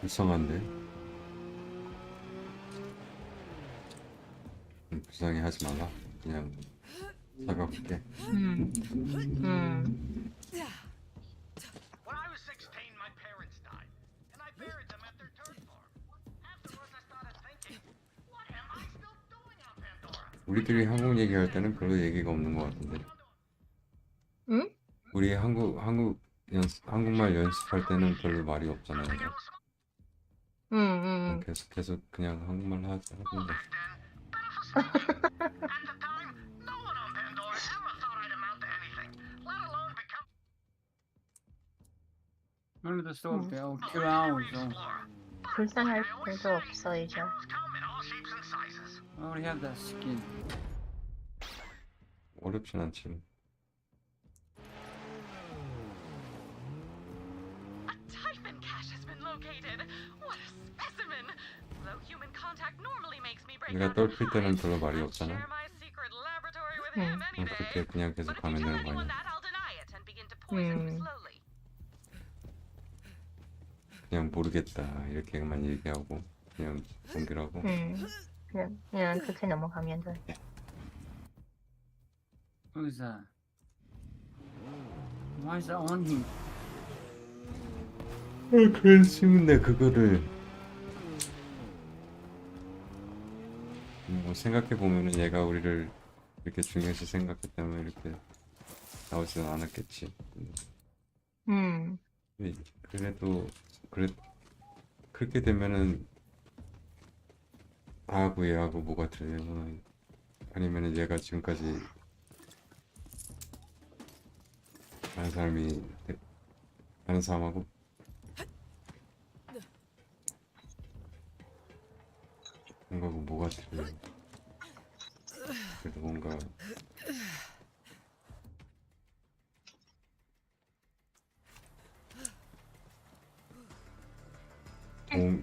불쌍한데? 불쌍해 하지 말라. 그냥 사과할게. 음. 음. When I was 16, my parents died, and I buried them at their dirt farm. Afterwards, I started thinking, what am I still doing on Pandora? 우리들이 한국 얘기할 때는 별로 얘기가 없는 것 같은데. 응? 우리 한국말 연습할 때는 별로 말이 없잖아요. 응, 응. 계속 그냥 한국말 하고 있는 Back then, better for something. At the time, no one on Pandora ever thought I'd amount to anything, let alone become Only the store 응. bill, a 2 legendary hours. So explorer. But, 불쌍할 like I always 필요 say, 없어, 이제. heroes come in all shapes and sizes. I already have that skin. 어렵진 않지. A typhon cache has been located. What a specimen! Though human contact normally makes me break 우리가 out in 떨필 때는 hives, 별로 말이 I'd 없잖아. share my secret laboratory with 응. him any day. 그렇게 그냥 계속 But if 가면 you tell 되는 거 anyone 아니야? that, I'll deny it and begin to poison him slowly. 그냥 모르겠다 이렇게만 얘기하고 그냥 공개하고. 응. 그냥 그렇게 넘어가면 돼. Who's that? Why is that on him? 그랬으면 그거를 뭐 생각해 보면은 얘가 우리를 이렇게 중요시 생각했기 때문에 이렇게 나오지는 않았겠지. 응. 그래도 그렇게 되면은 나하고 얘하고 뭐가 틀려? 아니면은 얘가 지금까지 다른 사람하고 뭔가 뭐가 틀려? 그래도 뭔가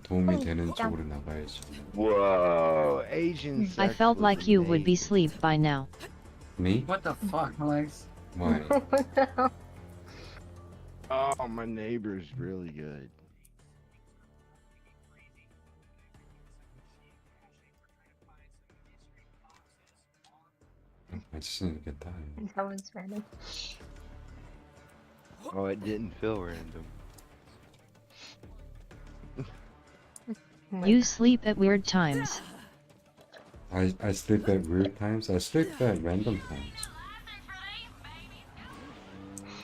도움이 되는 쪽으로 나가야지. Whoa, Asian I sex felt was like you would be amazing. asleep by now. Me? What the fuck, Alex? Why? Oh, my neighbor's really good. I just didn't get that. That was random. Oh, it didn't feel random. You sleep at weird times. I sleep at weird times. I sleep at random times.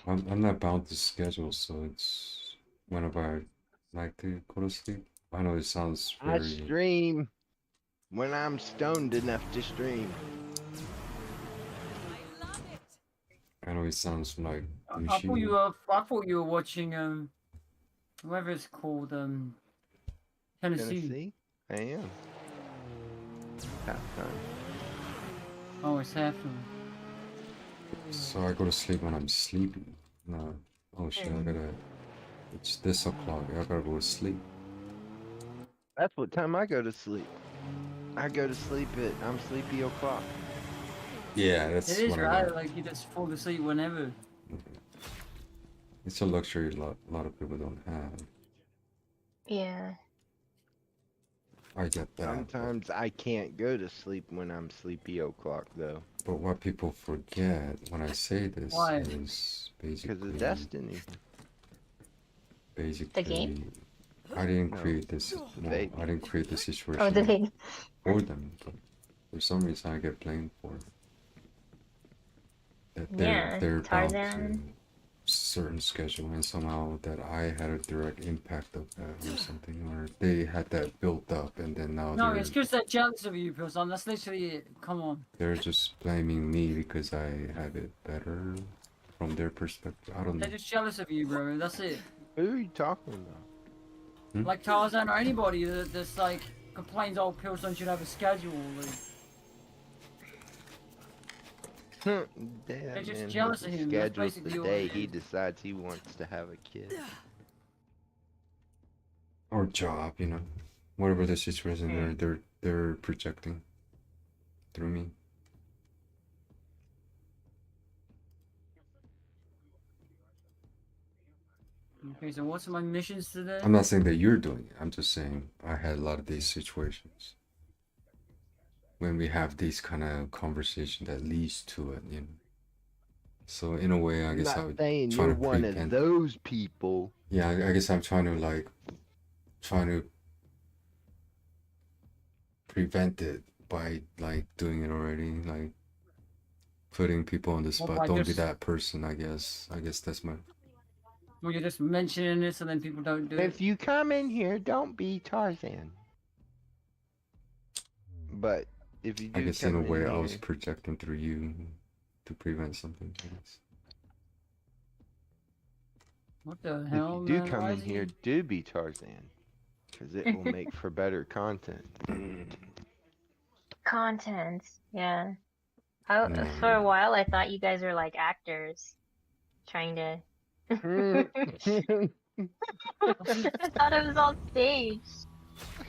I'm not bound to schedule, so it's whenever I like to go to sleep. I know it sounds I very. stream when I'm stoned enough to stream. I know it sounds like I douchey. thought you were watching whatever it's called Tennessee. Tennessee? I am. Halftime. Oh, it's halftime. So I go to sleep when I'm sleepy. No. Oh shit! It's this o'clock. I gotta go to sleep. That's what time I go to sleep. I go to sleep at I'm sleepy o'clock. Yeah, that's It is what I right. got. Like you just fall asleep whenever. It's a luxury a lot of people don't have. Yeah. I get that. Sometimes I can't go to sleep when I'm sleepy o'clock though. But what people forget when I say this Why? is Because basically of Destiny. The game? I didn't No, create this. No, baby. I didn't create this situation Oh, the thing. for them. But for some reason, I get blamed for it. That Yeah, they're bound to Tarzan. certain schedule, and somehow that I had a direct impact of that or something, or they had that built up, and then now No, it's because they're jealous of you, person. That's literally it. Come on. they're just blaming me because I have it better from their perspective. I don't know. They're just jealous of you, bro. That's it. Who are you talking about? Like Tarzan or anybody that's like complains, oh, Pilson should have a schedule. Like, They're just jealous of him, that's Schedules basically the what day it he is. decides he wants to have a kid. Or job, you know, whatever the situation they're projecting through me. Okay, so what's my missions today? I'm not saying that you're doing it. I'm just saying I had a lot of these situations when we have these kind of conversation that leads to it, you know. So in a way, I I'm guess I not would saying try you're to one of prevent. those people. Yeah, I guess I'm trying to prevent it by like doing it already, like putting people on the Well, spot. by Don't be just- that person, I guess. I guess that's my. Well, you're just mentioning this and then people don't do it. If you come in here, don't be Tarzan. But if you do I guess come in a way in I here, was projecting through you to prevent something, I guess. What the if hell, you do man? come Why in is here, he... do be Tarzan. Because it will make for better content. Content. Yeah. No. For a while, I thought you guys were like actors, trying to. I thought it was all staged.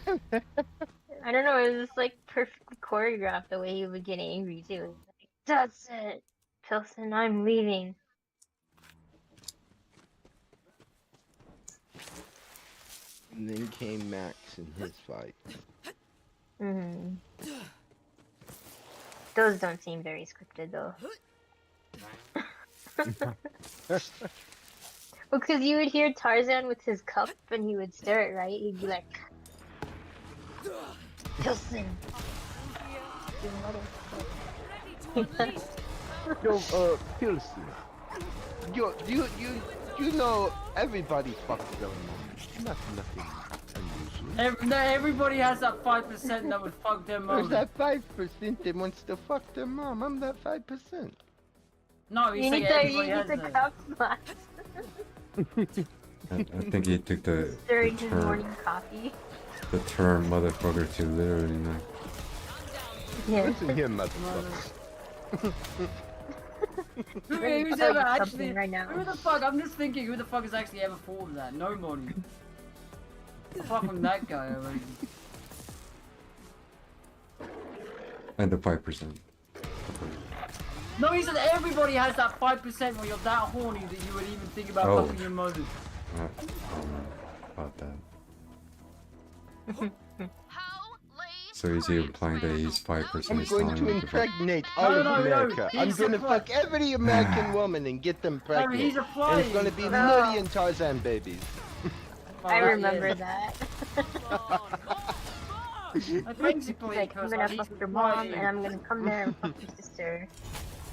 I don't know. It was just like perfectly choreographed the way he would get angry too. It was like, that's it, Pilsen, I'm leaving. And then came Max in his fight. Hmm. Those don't seem very scripted though. Well, because you would hear Tarzan with his cup and he would stir it, right? He'd be like, Pilsen. You Yo, Pilsen. You know, everybody fucks their mom. Nothing unusual. Everybody has that 5% that would fuck their There's mom. that 5% that wants to fuck their mom. I'm that 5%. No, he's You saying need to everybody use has the that. cup Max. I think he took the During his term, morning coffee. the term motherfucker to literally like. Yeah. Listen here, motherfucker. Let me Who's tell ever you actually... something right now. Who the fuck? I'm just thinking, who the fuck has actually ever thought of that? Nobody. Apart from that guy already. And the 5%. No, he said everybody has that 5% where you're that horny that you would even think about Oh. fucking your mother. I don't know about that. How late So is he implying that he's 5% I'm is going telling to him to fuck? impregnate all of No, America. I'm he's going to supply- fuck every American woman and get them No, pregnant. he's And applying. it's going to be a No. million Tarzan babies. I remember that. Basically, Like, I'm gonna fuck your mom and I'm gonna come there and fuck your sister.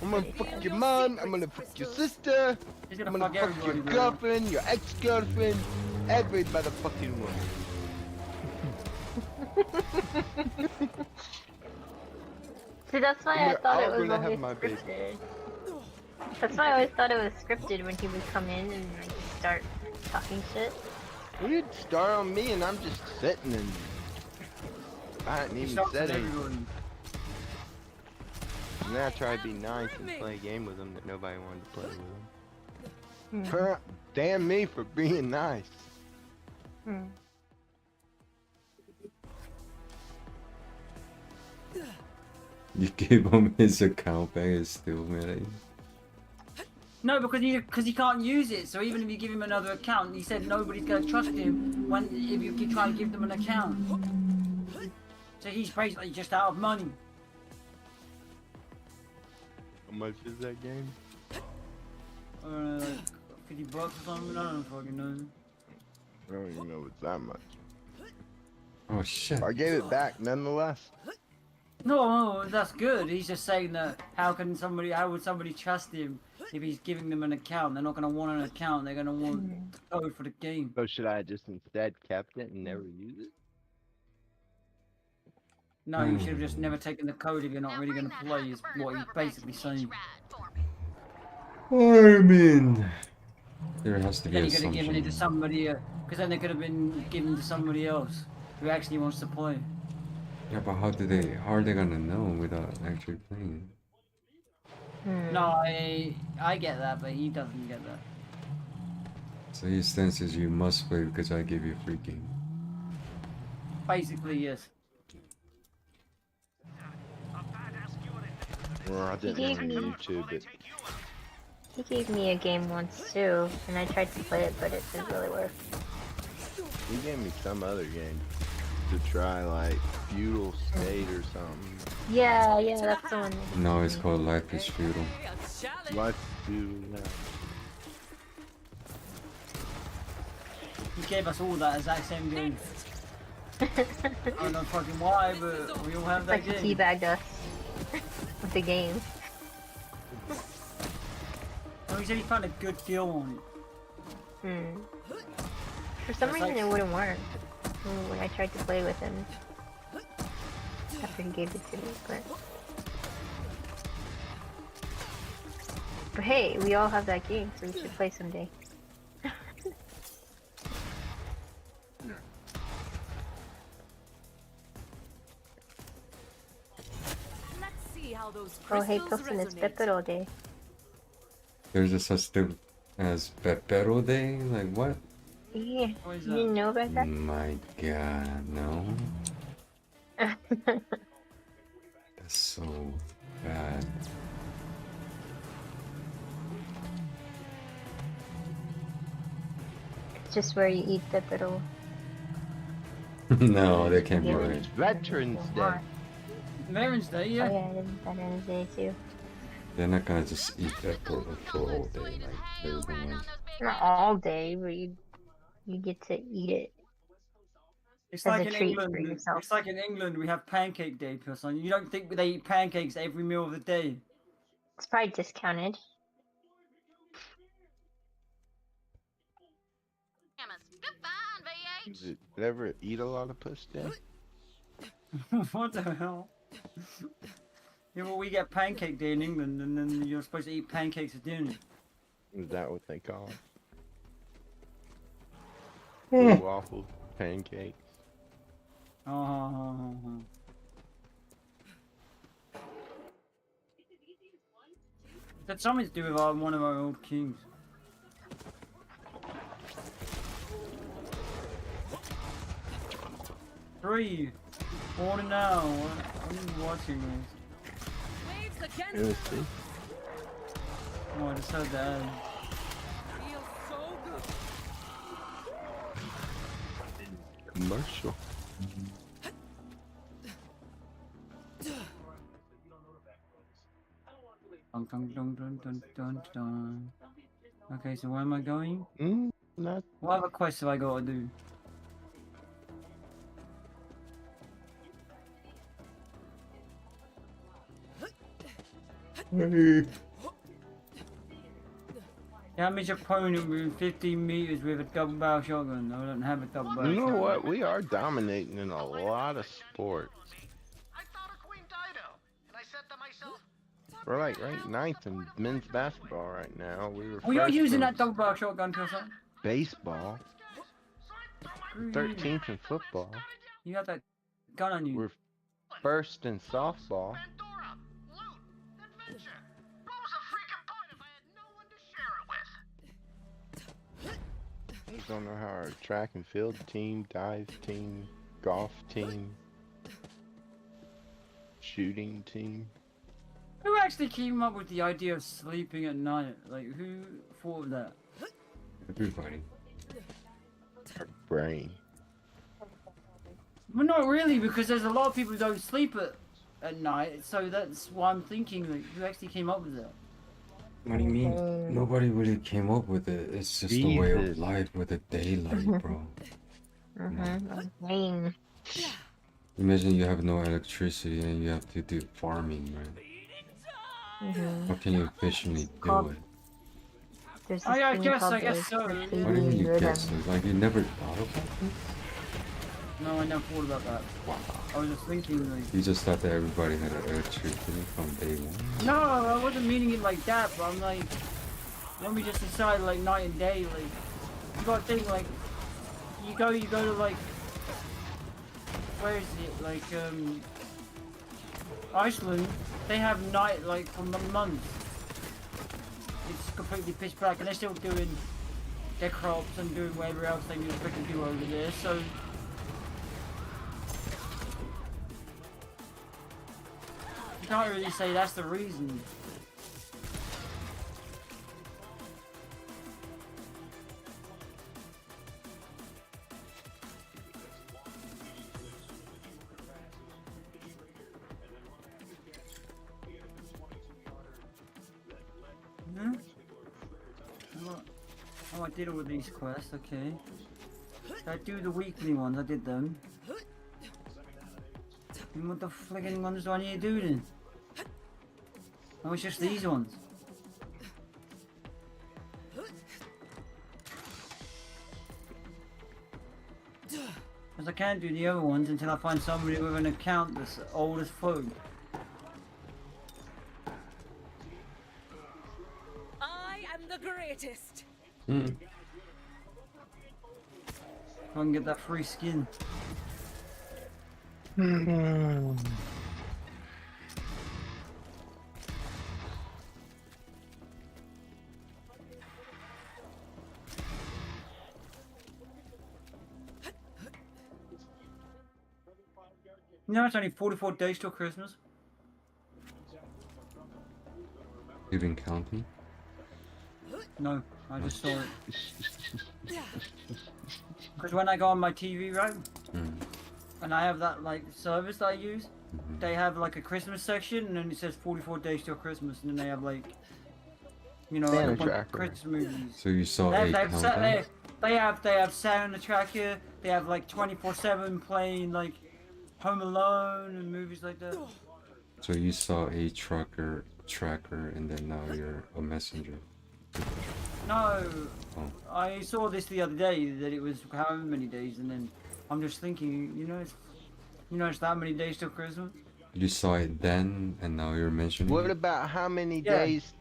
I'm going to fuck your mom. I'm going to fuck your sister. He's I'm gonna going to fuck fuck your everybody, bro. girlfriend, your ex-girlfriend, every motherfucking woman. See, that's why And I we're thought it all was gonna have always my baby. scripted. That's why I always thought it was scripted when he would come in and like start talking shit. You'd star on me and I'm just sitting and I hadn't He even shocks said anything. everybody. And then I try to be nice and play a game with him that nobody wanted to play with him. Hmm. Damn me for being nice. Hmm. You gave him his account back and still mad at you. No, because he can't use it. So even if you give him another account, he said nobody's gonna trust him when if you keep trying to give them an account. So he's basically just out of money. How much is that game? Like $50 or something. I don't fucking know. I don't even know it's that much. Oh shit. I gave it back nonetheless. No, that's good. He's just saying that how would somebody trust him if he's giving them an account? They're not gonna want an account. They're gonna want the code for the game. So should I just instead kept it and never use it? No, you should have just never taken the code if you're not really gonna play. Is what he's basically saying. I mean, there has to be Then an he could have given it to assumption. somebody, because then they could have been given to somebody else who actually wants to play. Yeah, but how are they gonna know without actually playing? Hmm. No, I get that, but he doesn't get that. So his stance is you must play because I gave you a free game. Basically, yes. Well, I didn't gave want me- YouTube it. He gave me a game once too, and I tried to play it, but it didn't really work. He gave me some other game to try, like Feudal State or something. Yeah, that's the one. That he No, gave it's me. called Life is Feudal. Life Feudal. Yeah. He gave us all that exact same game. I don't know fucking why, but we all have that Like he game. teabagged us with the game. Oh, he said he found a good feel on it. For some It's reason, like- it wouldn't work when I tried to play with him after he gave it to me. But hey, we all have that game, so we should play someday. Let's see how those Oh hey, crystals Pilsen, it's resonate. Pepero Day. There's a such thing as Pepero Day? Like what? Yeah, What is you didn't that? know about that? My god, no. That's so bad. It's just where you eat Pepero. No, that can't be Yeah. right. It's Veterans Day. Veterans Day, Oh yeah. yeah, it is Veterans Day too. They're not gonna just eat that for all day like everyone else. Not all day, but you get to eat it. It's As like a in treat for England. yourself. It's like in England we have Pancake Day, person. You don't think they eat pancakes every meal of the day? It's probably discounted. Did you ever eat a lot of puss day? What the hell? Yeah, well, we get Pancake Day in England, and then you're supposed to eat pancakes at dinner. Is that what they call it? Hmm. Blue waffles, pancakes. Oh. That's something to do with one of our old kings. Three. Order now. I'm watching this. Waves Let against me see. Oh, I just heard that. feel so good. Commercial. Dun, dun, dun, dun, dun, dun, dun. Okay, so where am I going? Not. What other quests have I got to do? Damage opponent within 15 meters with a double barrel shotgun. No, I don't have a double barrel You know shotgun. what? We are dominating in a lot of sports. I thought of Queen Dido, and I said to myself, We're like ranked ninth in men's basketball right now. We were Oh, you're first using in that double barrel shotgun, person? baseball, 13th in football. You got that gun on you. We're first in softball. Pandora, loot, adventure. What was the freaking point if I had no one to share it with? I don't know how our track and field team, dive team, golf team, shooting team. Who actually came up with the idea of sleeping at night? Like, who thought of that? Everybody. Our brain. Well, not really, because there's a lot of people who don't sleep at night, so that's why I'm thinking, like, who actually came up with that? What do you mean? Nobody really came up with it. It's just a way of Jesus. life with the daylight, bro. Rain. Imagine you have no electricity and you have to do farming, right? How can you efficiently do it? There's this Oh, yeah, I thing guess called so. the What do you mean circadian you rhythm. guess it? Like you never thought about it? No, I never thought about that. Wow. I was just thinking, like... You just thought that everybody had electricity from day one? No, I wasn't meaning it like that, but I'm like... When we just decided, like, night and day, like... You gotta think, like... You go to, like... Where is it? Like, Iceland, they have night, like, for months. It's completely pitch black, and they're still doing their crops and doing whatever else they need to freaking do over there, so... You can't really say that's the reason. Hmm? Oh, I did all these quests, okay. I do the weekly ones, I did them. And what the fligging ones do I need to do then? Oh, it's just these ones. Because I can't do the other ones until I find somebody with an account that's old as fuck. I am the greatest. Hmm. I can get that free skin. You know, it's only 44 days till Christmas. You've been counting? No, I just saw it. Because when I go on my TV, right, Mm. and I have that like service that I use, they have like a Christmas section, and then it says 44 days till Christmas, and then they have like, you know, like Santa a bunch of tracker. Christmas movies. So you saw They a have, they, have, countdown? they have Santa Tracker. They have like 24/7 playing like Home Alone and movies like that. So you saw a tracker, and then now you're a messenger. No, Oh. I saw this the other day that it was however many days, and then I'm just thinking, it's that many days till Christmas. You saw it then, and now you're mentioning What it? about how many Yeah. days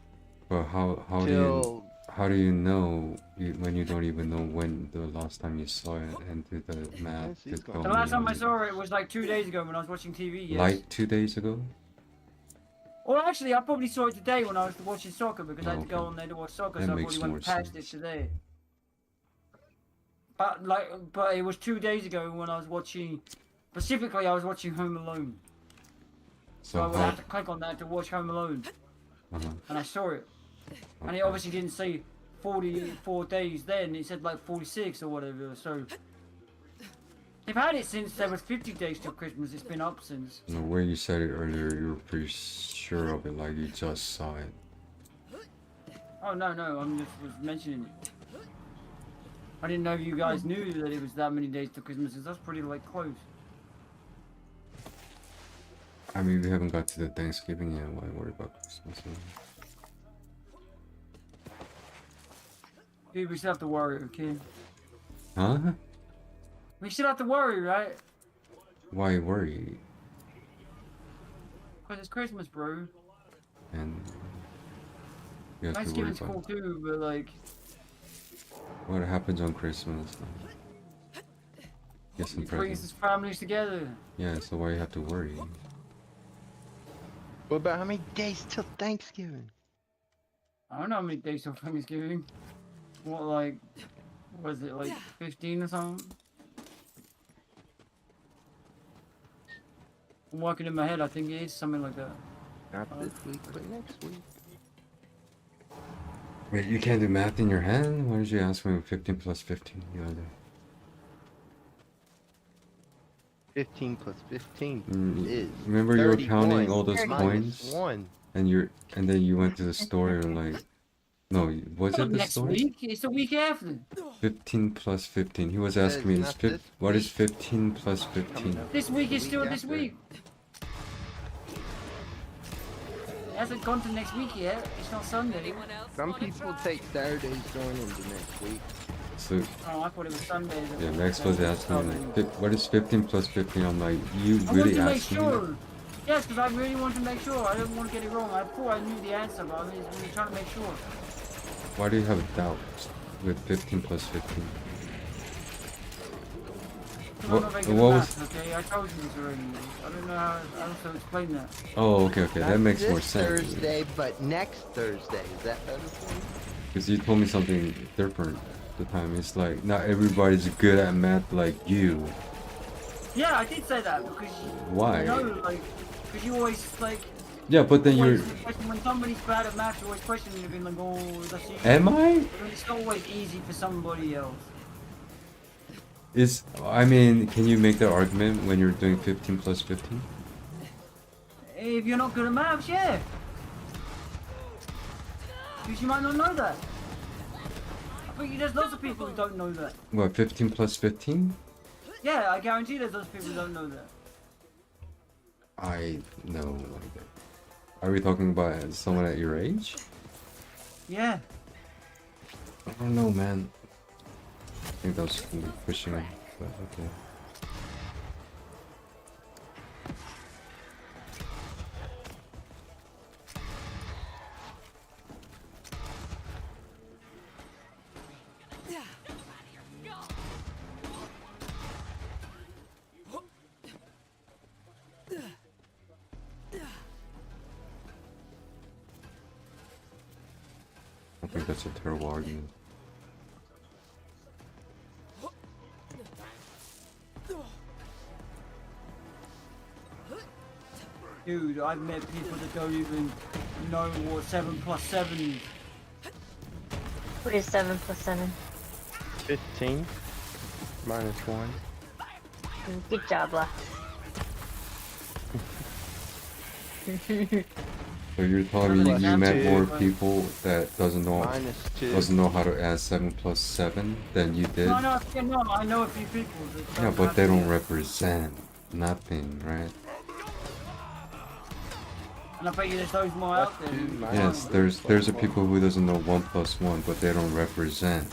But how till do you know when you don't even know when the last time you saw it and do the math? Yes, he's to gone. go The last time I on? saw it was like 2 days ago when I was watching TV. Yes. Like 2 days ago? Well, actually, I probably saw it today when I was watching soccer because I had to go Okay. on there to watch soccer, That so I makes probably more went past sense. it today. But it was 2 days ago when I was watching. Specifically, I was watching Home Alone. So I would have to click on that to watch Home Alone, Uh-huh. and I saw it. And Okay. it obviously didn't say 44 days then, it said like 46 or whatever, so... They've had it since there was 50 days till Christmas, it's been up since. No, where you said it earlier, you were pretty sure of it, like you just saw it. Oh no, I'm just was mentioning it. I didn't know you guys knew that it was that many days till Christmas, because that's pretty like close. I mean, we haven't got to the Thanksgiving yet. Why worry about Christmas? Dude, we still have to worry, okay? Huh? We still have to worry, right? Why worry? Because it's Christmas, bro. And you have to worry Thanksgiving's cool about too, but like... what happens on Christmas. Get some It brings presents. us families together. Yeah, so why you have to worry? what about how many days till Thanksgiving? I don't know how many days till Thanksgiving. What, like... Was it like 15 or something? I'm working in my head, I think it is something like that. Not this week, but next week. Wait, you can't do math in your head? Why did you ask me 15 plus 15 the other day? 15 plus 15 Mm, is remember you were counting 31 all those minus coins? 1. And then you went to the store and like, no, was Not it the next store? week, it's the week after. 15 plus 15. He was Says asking me, not this what is week. 15 plus 15? Coming up This week is the still week this after. week. It hasn't gone to next week yet. It's not Sunday. Anyone else Some wanna people try? take Saturdays going into next week. So, Oh, I thought it was Sunday. yeah, Max was asking me, like, what is 15 plus 15? I'm like, you I want really to make asking me? sure. Yes, because I really want to make sure. I didn't want to get it wrong. I thought I knew the answer, but I'm just trying to make sure. Why do you have a doubt with 15 plus 15? I'm What- not very good at what maths, okay? I told you this already. I don't know how else to explain that. Oh, okay, that Not makes this more sense. Thursday, but next Thursday. Is that better for you? Because you told me something different the time. It's like, not everybody's good at math like you. Yeah, I did say that because Why? you know, like, because you always like. Yeah, but then you're... always question when somebody's bad at maths, you always question them and like, oh, that's easy. Am I? But it's not always easy for somebody else. I mean, can you make that argument when you're doing 15 plus 15? If you're not good at maths, yeah. Because you might not know that. I think there's lots of people who don't know that. What, 15 plus 15? Yeah, I guarantee there's lots of people who don't know that. I know like that. Are we talking about someone at your age? Yeah. I don't know, man. I think that's pushing it, but okay. I think that's a terrible argument. Dude, I've met people that don't even know what 7 plus 7 is. What is 7 plus 7? 15 minus 1. Good job, La. So you're telling me you met more Two. people that doesn't know Minus 2. how to add 7 plus 7 than you did? No, I know a few people that Yeah, don't but have they to- don't represent nothing, right? And I bet you there's those more out there. Two minus Yes, there's a people who doesn't know 1 plus 1, but they don't represent,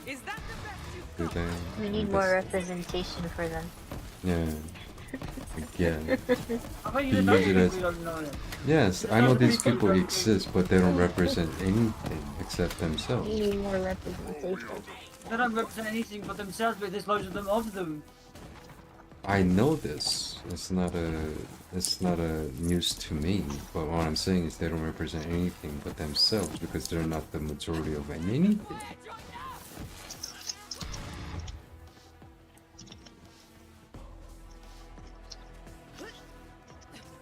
Is that the best you've do got? they? We need more representation for them. Yeah. Again. I bet you You there's use it those people as- who don't know that. Yes, I know these people exist, but they don't represent anything except themselves. We need more representation. They don't represent anything but themselves, but there's loads of them. I know this. It's not a news to me. But what I'm saying is they don't represent anything but themselves because they're not the majority of anything.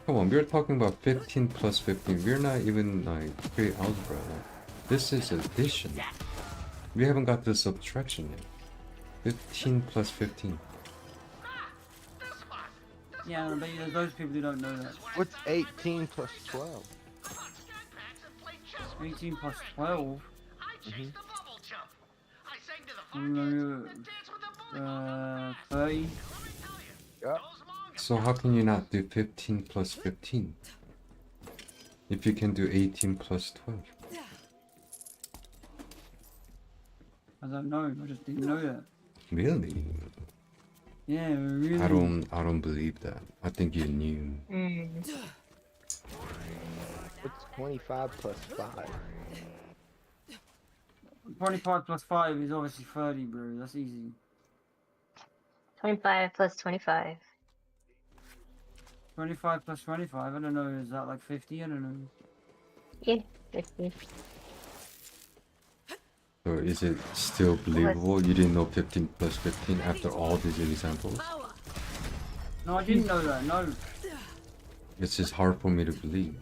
Come on, we're talking about 15 plus 15. We're not even like create algebra. This is addition. We haven't got the subtraction yet. 15 plus 15. This one. Yeah, I bet you there's those people who don't know that. What's 18 plus 12? Come on, scat packs and play chess with 18 me. plus 12. I chased the bubble jump. I sang to the fart kids and danced with the bully. 30. Let me tell you, Yep. those long So how can you not do 15 plus 15? If you can do 18 plus 12. I don't know. I just didn't know that. Really? Yeah, really. I don't believe that. I think you knew. What's 25 plus 5? 25 plus 5 is obviously 30, bro. That's easy. 25 plus 25. 25 plus 25, I don't know. Is that like 50? I don't know. Yeah, 50. So is it still believable? You didn't know 15 plus 15 after all these examples? No, I didn't know that. No. It's just hard for me to believe.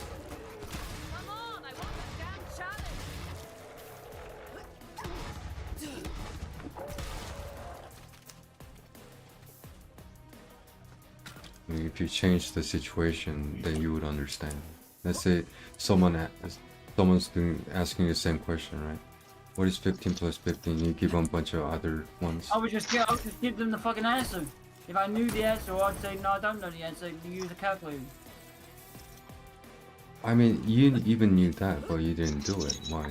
Come on, I want the damn challenge. I mean, if you change the situation, then you would understand. Let's say someone's asking the same question, right? What is 15 plus 15? You give them a bunch of other ones. I would just give them the fucking answer. If I knew the answer, I'd say, no, I don't know the answer. You use a calculator. I mean, you even knew that, but you didn't do it. Why?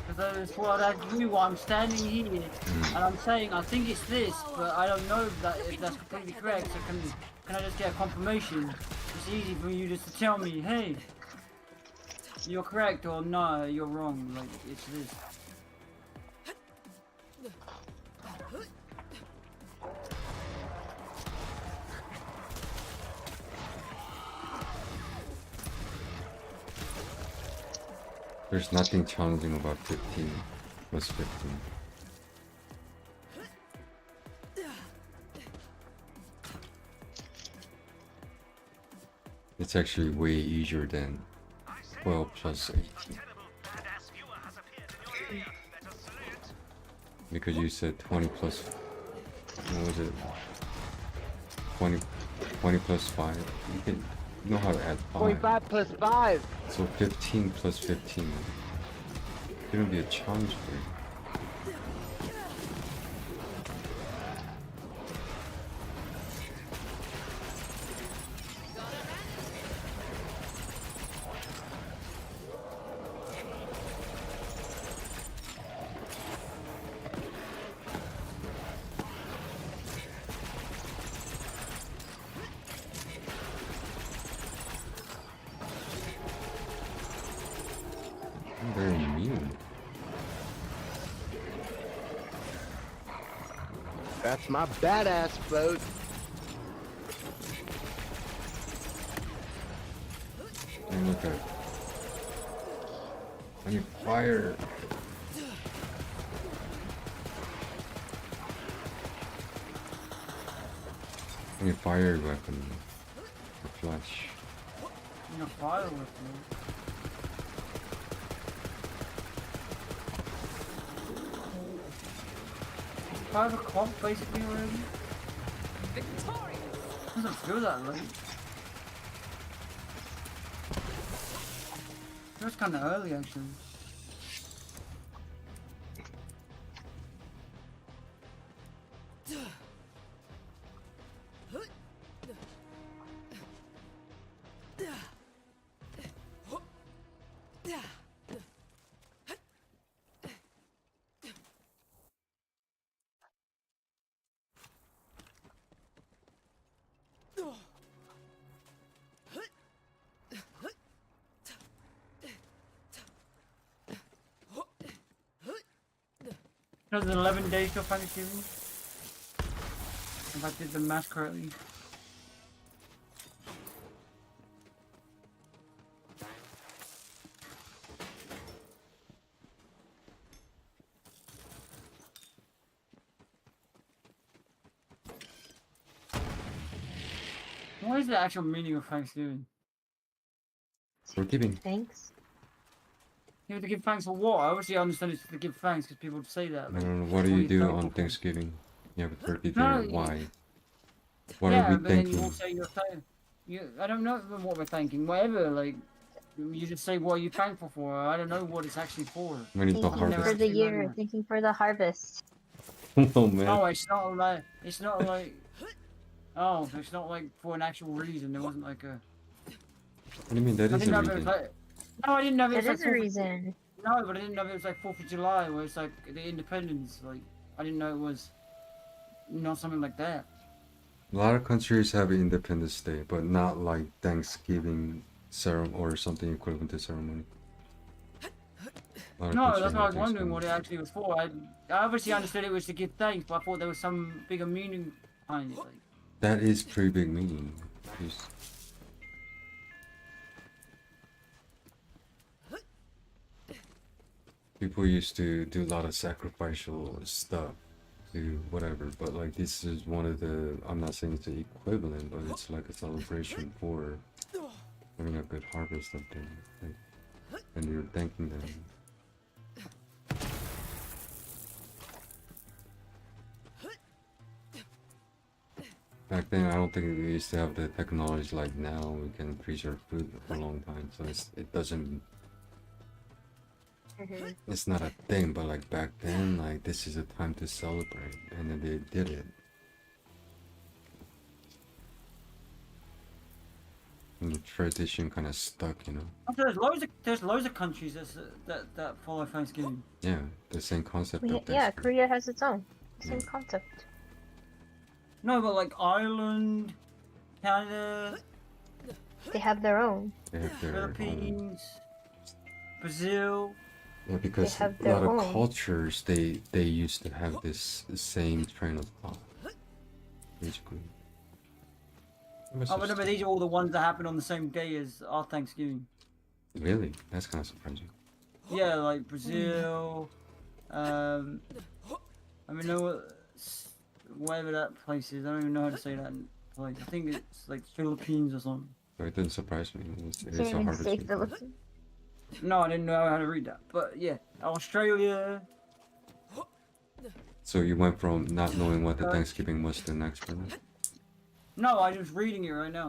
Because that's what I do. I'm standing here and I'm saying, I think it's this, but I don't know if that's completely correct. So can I just get a confirmation? It's easy for you just to tell me, hey, you're correct, or no, you're wrong. Like, it's this. There's nothing challenging about 15 plus 15. It's actually way easier than 12 plus 18. Terrible badass viewer has appeared in your area. Better salute. Because you said 20 plus, what was it? 20, 20 plus 5. You know how to add 5. 25 plus 5. So 15 plus 15. It's gonna be a challenge for you. Very immune. That's my badass boat. And look at. I need fire. I need fire weapon. A flash. You know, fire with me. Is 5 o'clock basically already? Victorious! Doesn't feel that late. Feels kind of early actually. There's 11 days till Thanksgiving. If I did the math correctly. What is the actual meaning of Thanksgiving? Forgiving. Thanks. You have to give thanks for what? I obviously understand it's to give thanks because people say that. I Like, don't know, what do what are you you do thankful on for? Thanksgiving? You have a turkey No, dinner. Why? What yeah, are we but then you thinking? all say you're thankful. I don't know what we're thanking. Whatever, like, you just say what are you thankful for. I don't know what it's actually for. We need the Thanking never for harvest. the actually learned year. that. Thanking for the harvest. Oh man. Oh, it's not like Oh, so it's not like for an actual reason. There wasn't like a. What do you mean? That I is didn't a know if it was reason. like. No, I didn't know if it was That like is a reason. No, but I didn't know if it was like 4th of July, where it's like the independence. Like, I didn't know it was not something like that. A lot of countries have Independence Day, but not like Thanksgiving ceremony or something equivalent to ceremony. A lot of No, countries that's why I have was wondering Thanksgiving. what it actually was for. I obviously understood it was to give thanks, but I thought there was some bigger meaning behind it. Like, That is pretty big meaning. Just- People used to do a lot of sacrificial stuff to whatever, but like this is one of the, I'm not saying it's the equivalent, but it's like a celebration for having a good harvest of them. Like, and you're thanking them. Back then, I don't think we used to have the technology like now. We can freeze our food for a long time, so it doesn't. It's not a thing, but like back then, like this is a time to celebrate, and then they did it. And the tradition kind of stuck, you know. there's loads of countries that follow Thanksgiving. Yeah, the same concept of Yeah, Thanksgiving. Korea has its own. Same Yeah. concept. No, but like Ireland, Canada, They have their own. They have their own. Philippines, Brazil. Yeah, because have a their lot of own. cultures they used to have this same train of thought, basically. Oh, but no, but these are all the ones that happen on the same day as our Thanksgiving. Really? That's kind of surprising. Yeah, like Brazil. I mean, no, whatever that place is. I don't even know how to say that place. I think it's like Philippines or something. But it didn't surprise me. It's Can't the even hardest say thing. Philippines. No, I didn't know how to read that. But yeah, Australia. So you went from not knowing what the Thanksgiving was to the next one. No, I'm just reading it right now.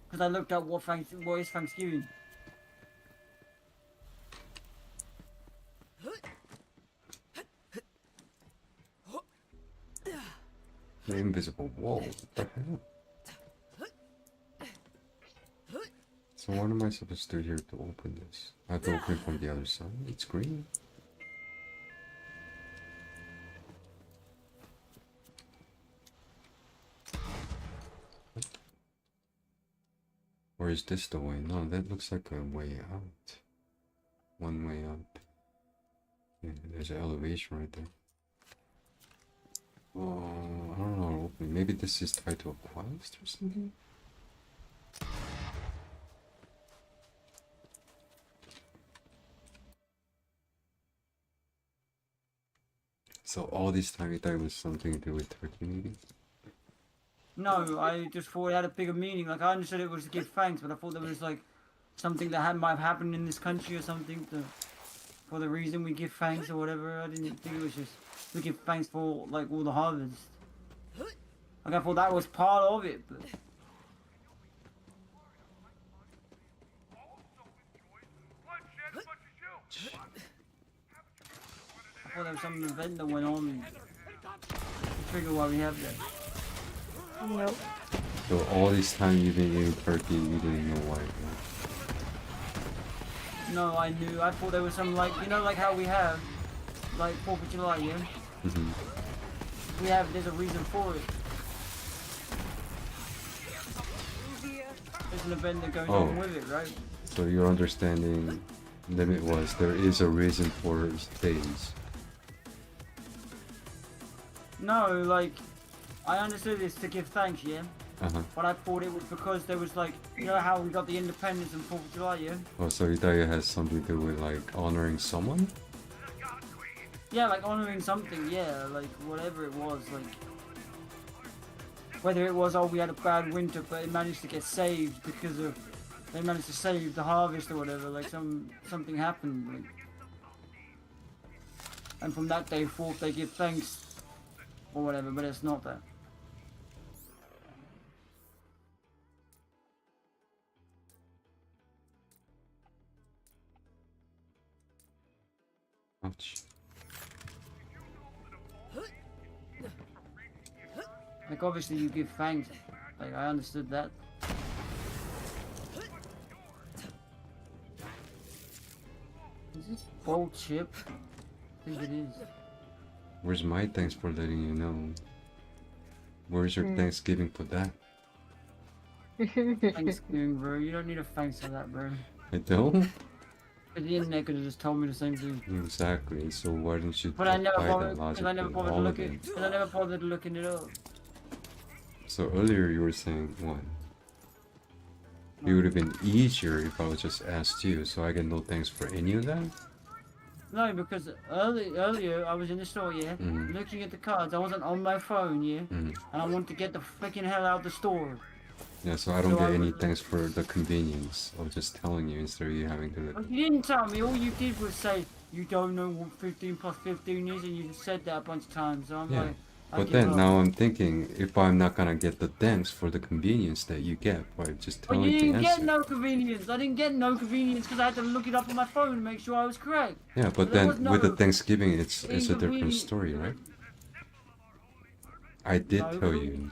Because I looked up what is Thanksgiving. The invisible wall. What the hell? So what am I supposed to do here to open this? I have to open it from the other side. It's green. Or is this the way? No, that looks like a way out. One way out. Yeah, there's an elevation right there. Oh, I don't know. Maybe this is tied to a quest or something? So all this time you thought it was something to do with Turkey maybe? No, I just thought it had a bigger meaning. Like, I understood it was to give thanks, but I thought there was, like, something that might have happened in this country or something for the reason we give thanks or whatever. I didn't think it was just we give thanks for, like, all the harvest. Like, I thought that was part of it, but... I thought there was some event that went on to trigger why we have that. Nope. So all this time you've been eating turkey, you didn't know why. Right? No, I knew. I thought there was some, like, you know, like how we have, like, 4th of July, yeah? Mm-hmm. There's a reason for it. There's an event that goes on with it, right? So your understanding limit was there is a reason for days. No, like, I understood this to give thanks, yeah? Uh-huh. But I thought it was because there was, like, you know how we got the independence on 4th of July, yeah? Oh, so you thought it has something to do with like honoring someone? Yeah, like honoring something, yeah, like whatever it was, like whether it was, oh, we had a bad winter, but it managed to get saved because of they managed to save the harvest or whatever, like something happened, like, and from that day forth they give thanks or whatever, but it's not that. Ouch. Like, obviously you give thanks, like, I understood that. Is this bold chip? I think it is. Where's my thanks for letting you know? Where's your Thanksgiving for that? Thanksgiving, bro. You don't need a thanks for that, bro. I don't? But the internet could have just told me the same thing. Exactly, so why don't you But I never apply bothered, that logic because I never to bothered all of looking, them? because I never bothered looking it up. So earlier you were saying what? It would have been easier if I was just asked you, so I get no thanks for any of that? No, because earlier I was in the store, yeah, looking at the cards. I wasn't on my phone, yeah, and I wanted to get the freaking hell out of the store. Yeah, so I don't get any thanks for the convenience of just telling you instead of you having to look. But you didn't tell me. All you did was say you don't know what 15 plus 15 is, and you said that a bunch of times. So I'm Yeah. like, I But give then up. now I'm thinking if I'm not gonna get the thanks for the convenience that you get by just But telling you the didn't get answer. no convenience. I didn't get no convenience because I had to look it up on my phone to make sure I was correct. Yeah, but there was then with the no Thanksgiving it's a different inconvenience. story, right? I did No, tell but- you.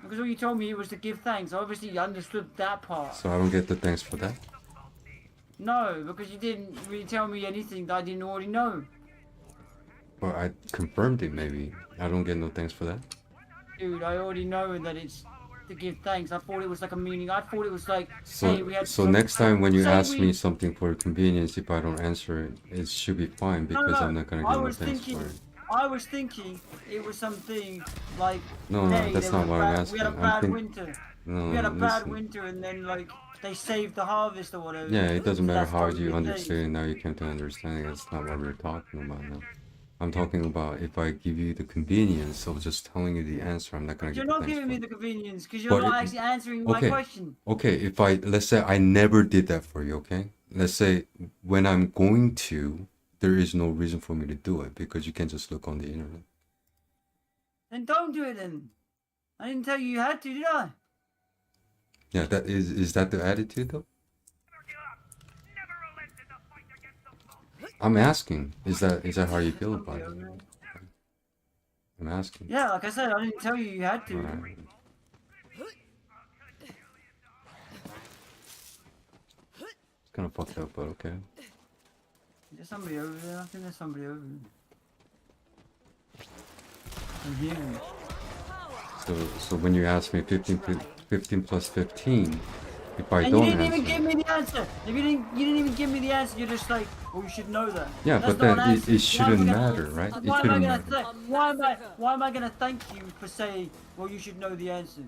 Because all you told me was to give thanks. Obviously, you understood that part. So I don't get the thanks for that? No, because you didn't really tell me anything that I didn't already know. Well, I confirmed it maybe. I don't get no thanks for that? Dude, I already know that it's to give thanks. I thought it was like a meaning. I thought it was like, hey, So, we had so next time when you say ask we- me something for convenience, if I don't answer it, it should be fine because no, I'm not gonna I get no was thanks thinking, for it. I was thinking it was something like, No, hey, that's there not was what a I'm bad, asking. we had a I'm bad think- winter. No, We had a bad listen. winter, and then like they saved the harvest or whatever. Yeah, it doesn't matter That's how what you we understood it, now you came to understanding that's not what we're talking about now. I'm talking about if I give you the convenience of just telling you the answer, I'm not gonna You're get the not thanks giving me for the it. convenience because you're But not it- actually answering my okay. question. Okay, if I, let's say I never did that for you, okay? Let's say when I'm going to, there is no reason for me to do it because you can just look on the internet. Then don't do it then. I didn't tell you had to, did I? Yeah, that is that the attitude though? Never relented the fight against the foe. I'm asking, is that how you feel about it? I'm asking. Yeah, like I said, I didn't tell you had to. Alright. It's kind of fucked up, but okay. There's somebody over there. I think there's somebody over there. I'm hearing it. So when you ask me 15 plus 15, if I And you don't didn't answer, even give me the answer. If you didn't even give me the answer. You're just like, well, you should know that. yeah, That's but not then an answer. it shouldn't matter, right? It Why am I shouldn't gonna matter. say? Why am I gonna thank you for saying, well, you should know the answer?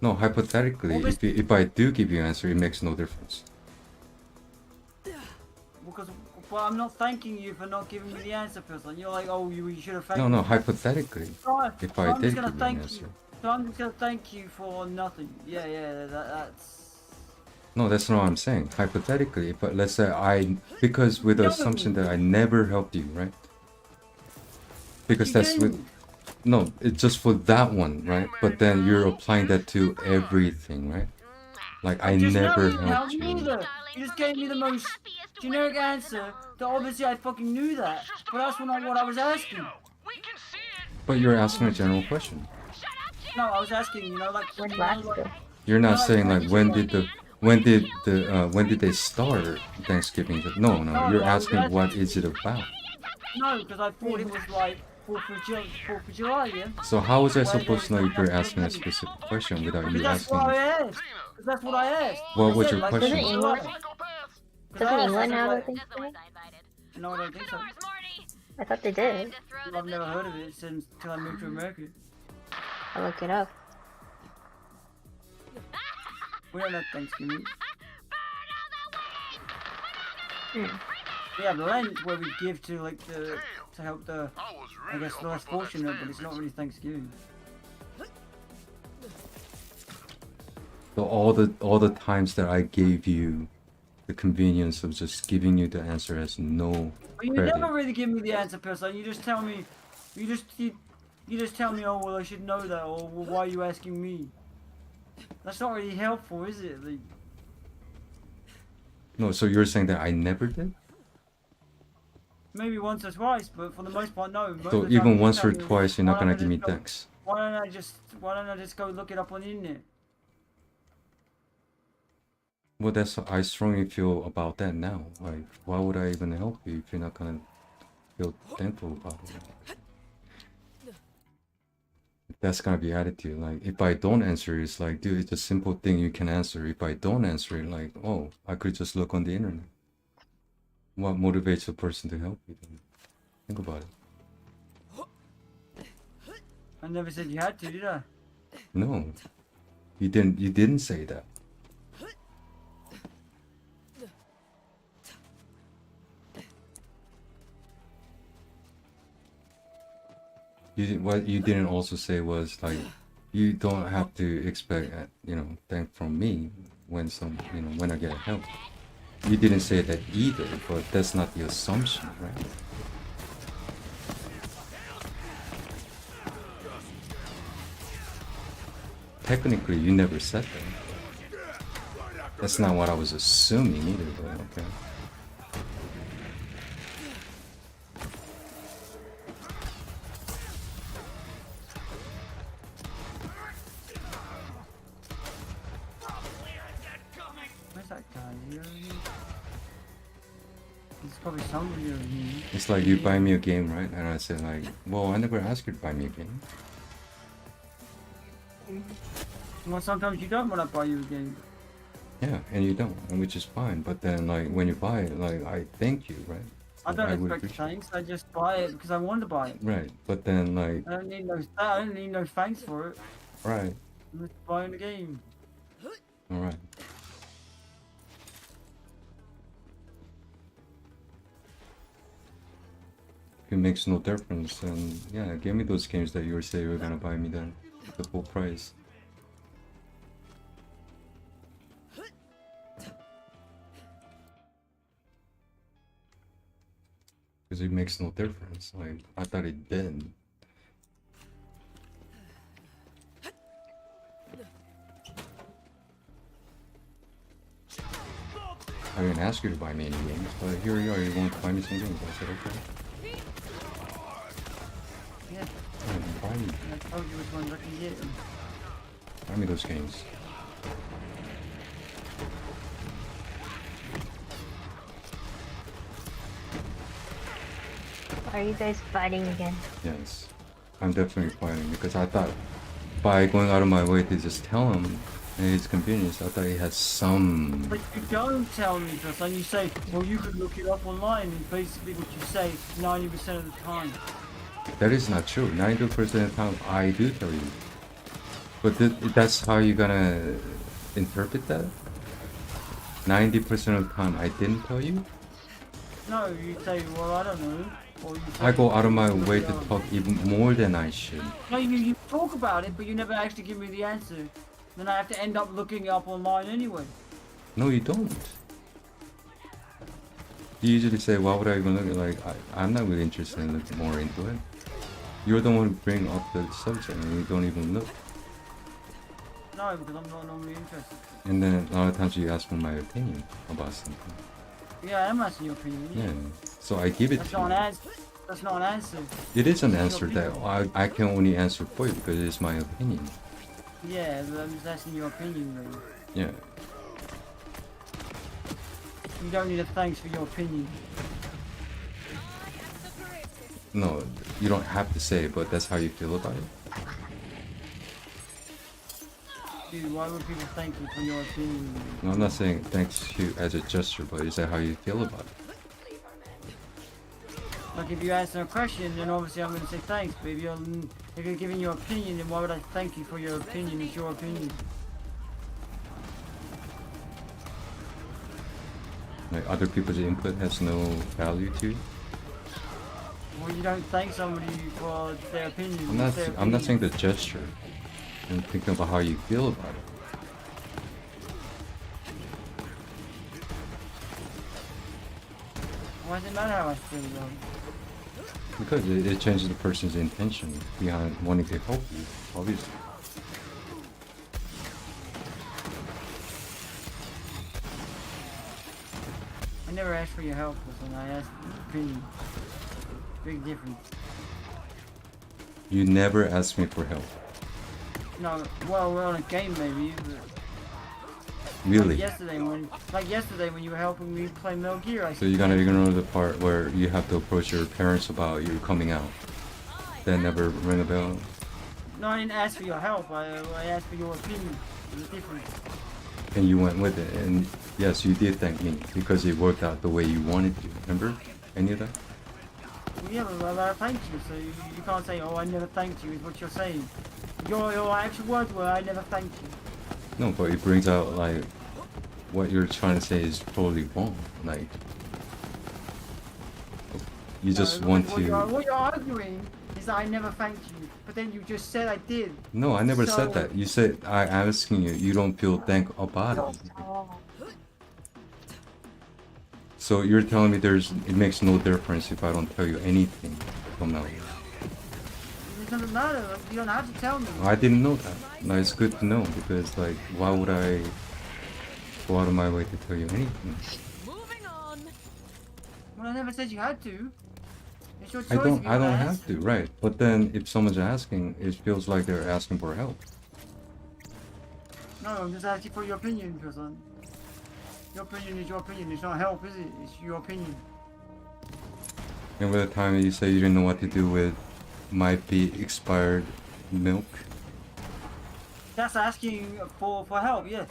No, hypothetically, Well, if I do give you an answer, it makes no difference. Because, well, I'm not thanking you for not giving me the answer, person. You're like, oh, you should have thanked No, me. no, hypothetically, Right. if So I I'm did just gonna give you an thank answer. you. So I'm just gonna thank you for nothing. Yeah, that's. No, that's not what I'm saying. Hypothetically, if let's say because with the No. assumption that I never helped you, right? Because You that's with, didn't. no, it's just for that one, right? But then you're applying that to everything, right? Like I Just now never you didn't help helped me you. either. You just gave me the most generic answer that obviously I fucking knew that. But that's not what I was asking. We can see it. But you're asking a general question. No, I was asking, you know, like, When you last know, like, go? You're not No, saying like it's when did they start Thanksgiving? No, No, you're I was asking what asking- is it about? no, because I thought it was like 4th of July, yeah? So how was I Why supposed to know they- if you're asking a specific question without Because you that's what asking? I asked. Because that's what I asked. What I was said, your like, question? 4th of Doesn't July. England- 'Cause Doesn't I asked, England I said, have a like, Thanksgiving? no, I don't think so. I thought they did. I've never heard of it since until I moved to America. I'll look it up. We don't have Thanksgiving. Hmm. We have Lent where we give to like the to help the I guess the less fortunate, but it's not really Thanksgiving. So all the times that I gave you the convenience of just giving you the answer as no But you credit. never really give me the answer, person. You just tell me, you just tell me, oh well, I should know that, or well, why are you asking me? That's not really helpful, is it? Like, No, so you're saying that I never did? maybe once or twice, but for the most part, no. Most So of the time even you once tell or me, twice, you're not why gonna don't I give me just go- thanks. Why don't I just go look it up on the internet? Well, that's I strongly feel about that now. Like, why would I even help you if you're not gonna feel thankful about it? That's gonna be attitude. Like, if I don't answer, it's like, dude, it's a simple thing you can answer. If I don't answer it, like, oh, I could just look on the internet. What motivates a person to help you? Then? Think about it. I never said you had to, did I? No, you didn't. You didn't say that. What you didn't also say was like, you don't have to expect, thank from me when when I get help. You didn't say that either, but that's not the assumption, right? Technically, you never said that. That's not what I was assuming either, but okay. Where's that guy? Is he over here? There's probably somebody over here. It's like you buy me a game, right? And I said like, well, I never asked you to buy me a game. Well, sometimes you don't want to buy you a game. Yeah, and you don't, and which is fine. But then, like, when you buy it, like, I thank you, right? I don't would expect appreciate thanks. I just buy it because I want to buy it. Right, but then, like, I don't need no thanks for it. right, I'm just buying the game. all right. If it makes no difference, and yeah, give me those games that you say you're gonna buy me then, at the full price. Because it makes no difference. Like, I thought it did. I didn't ask you to buy me any games, but here you are, you want to buy me some games. I said, okay. Yeah. Buy me. I told you which ones I can get. Buy me those games. Are you guys fighting again? Yes. I'm definitely fighting because I thought by going out of my way to just tell him at his convenience, I thought he had some. But you don't tell me this, and you say, well, you could look it up online, and basically what you say 90% of the time. That is not true. 92% of the time I do tell you. But that's how you're gonna interpret that? 90% of the time I didn't tell you? No, you say, well, I don't know. Or you say, I go out of my look way it to up. talk even more than I should. No, you talk about it, but you never actually give me the answer. Then I have to end up looking it up online anyway. No, you don't. You usually say, why would I even look at like, I'm not really interested in looking more into it. You're the one who bring up the subject and you don't even look. No, because I'm not normally interested. And then a lot of times you ask for my opinion about something. Yeah, I am asking your opinion. Yeah. So I give it That's to not an you. answer. That's not an answer. It is an It's answer your that opinion. I can only answer for you because it's my opinion. Yeah, but I'm just asking your opinion, though. Yeah. You don't need a thanks for your opinion. No, you don't have to say it, but that's how you feel about it. Dude, why would people thank you for your opinion? No, I'm not saying thanks to you as a gesture, but is that how you feel about it? Like if you answer a question, then obviously I'm going to say thanks. But if you're giving your opinion, then why would I thank you for your opinion? It's your opinion. Like other people's input has no value to you. Well, you don't thank somebody for their opinion. It's their I'm not saying opinion. the gesture. I'm thinking about how you feel about it. Why does it matter how I feel about it? Because it changes the person's intention behind wanting to help you, obviously. I never asked for your help, listen. I asked your opinion. Big difference. You never ask me for help. No, well, we're on a game maybe, but Really? like yesterday when you were helping me play Metal Gear, I So said, you're gonna ignore the part where you have to approach your parents about you coming out. That never ring a bell? no, I didn't ask for your help. I asked for your opinion. There's a difference. And you went with it. And yes, you did thank me because it worked out the way you wanted to. Remember any of that? Well, yeah, but I thanked you, so you can't say, oh, I never thanked you, is what you're saying. Your actual words were, I never thanked you. No, but it brings out like what you're trying to say is totally wrong. Like you just No, want what to. What you're arguing is that I never thanked you, but then you just said I did. No, I never said So- that. You said I'm asking you. You don't feel thank about it. So you're telling me it makes no difference if I don't tell you anything from now on. It doesn't matter. You don't have to tell me. I didn't know that. Now it's good to know because like why would I go out of my way to tell you anything? Moving on. Well, I never said you had to. It's your choice. I if you don't wanna ask. have to, right? But then if someone's asking, it feels like they're asking for help. No, I'm just asking for your opinion, because your opinion is your opinion. It's not help, is it? It's your opinion. Remember the time you said you didn't know what to do with might be expired milk? That's asking for help, yeah.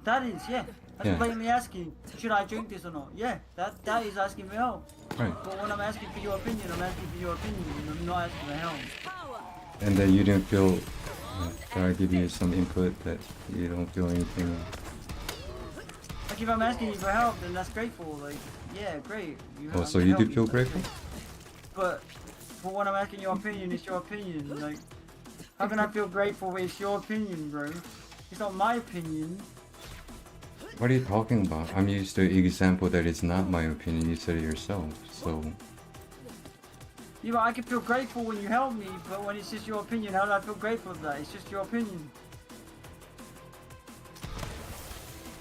That is, yeah. That's Yeah. blatantly asking, should I drink this or not? Yeah, that is asking for help. Right. But when I'm asking for your opinion, I'm asking for your opinion. I'm not asking for help. Power. And then you didn't feel that I give you some input that you don't feel anything. Like if I'm asking you for help, then that's grateful. Like, yeah, great. Oh, I'm so gonna you do help feel that's grateful? great. But But when I'm asking your opinion, it's your opinion. Like, how can I feel grateful when it's your opinion, bro? It's not my opinion. What are you talking about? I'm used to an example that it's not my opinion. You said it yourself, so. Yeah, but I can feel grateful when you help me, but when it's just your opinion, how do I feel grateful for that? It's just your opinion.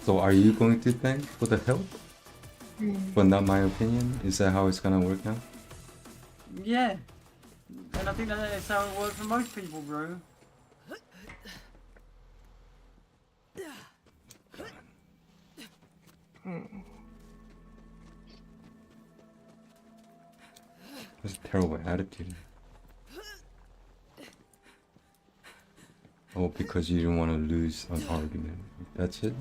So are you going to thank for the help? But not my opinion? Is that how it's gonna work now? Yeah. And I think that's how it works for most people, bro. That's a terrible attitude. Oh, because you didn't want to lose an argument. That's it?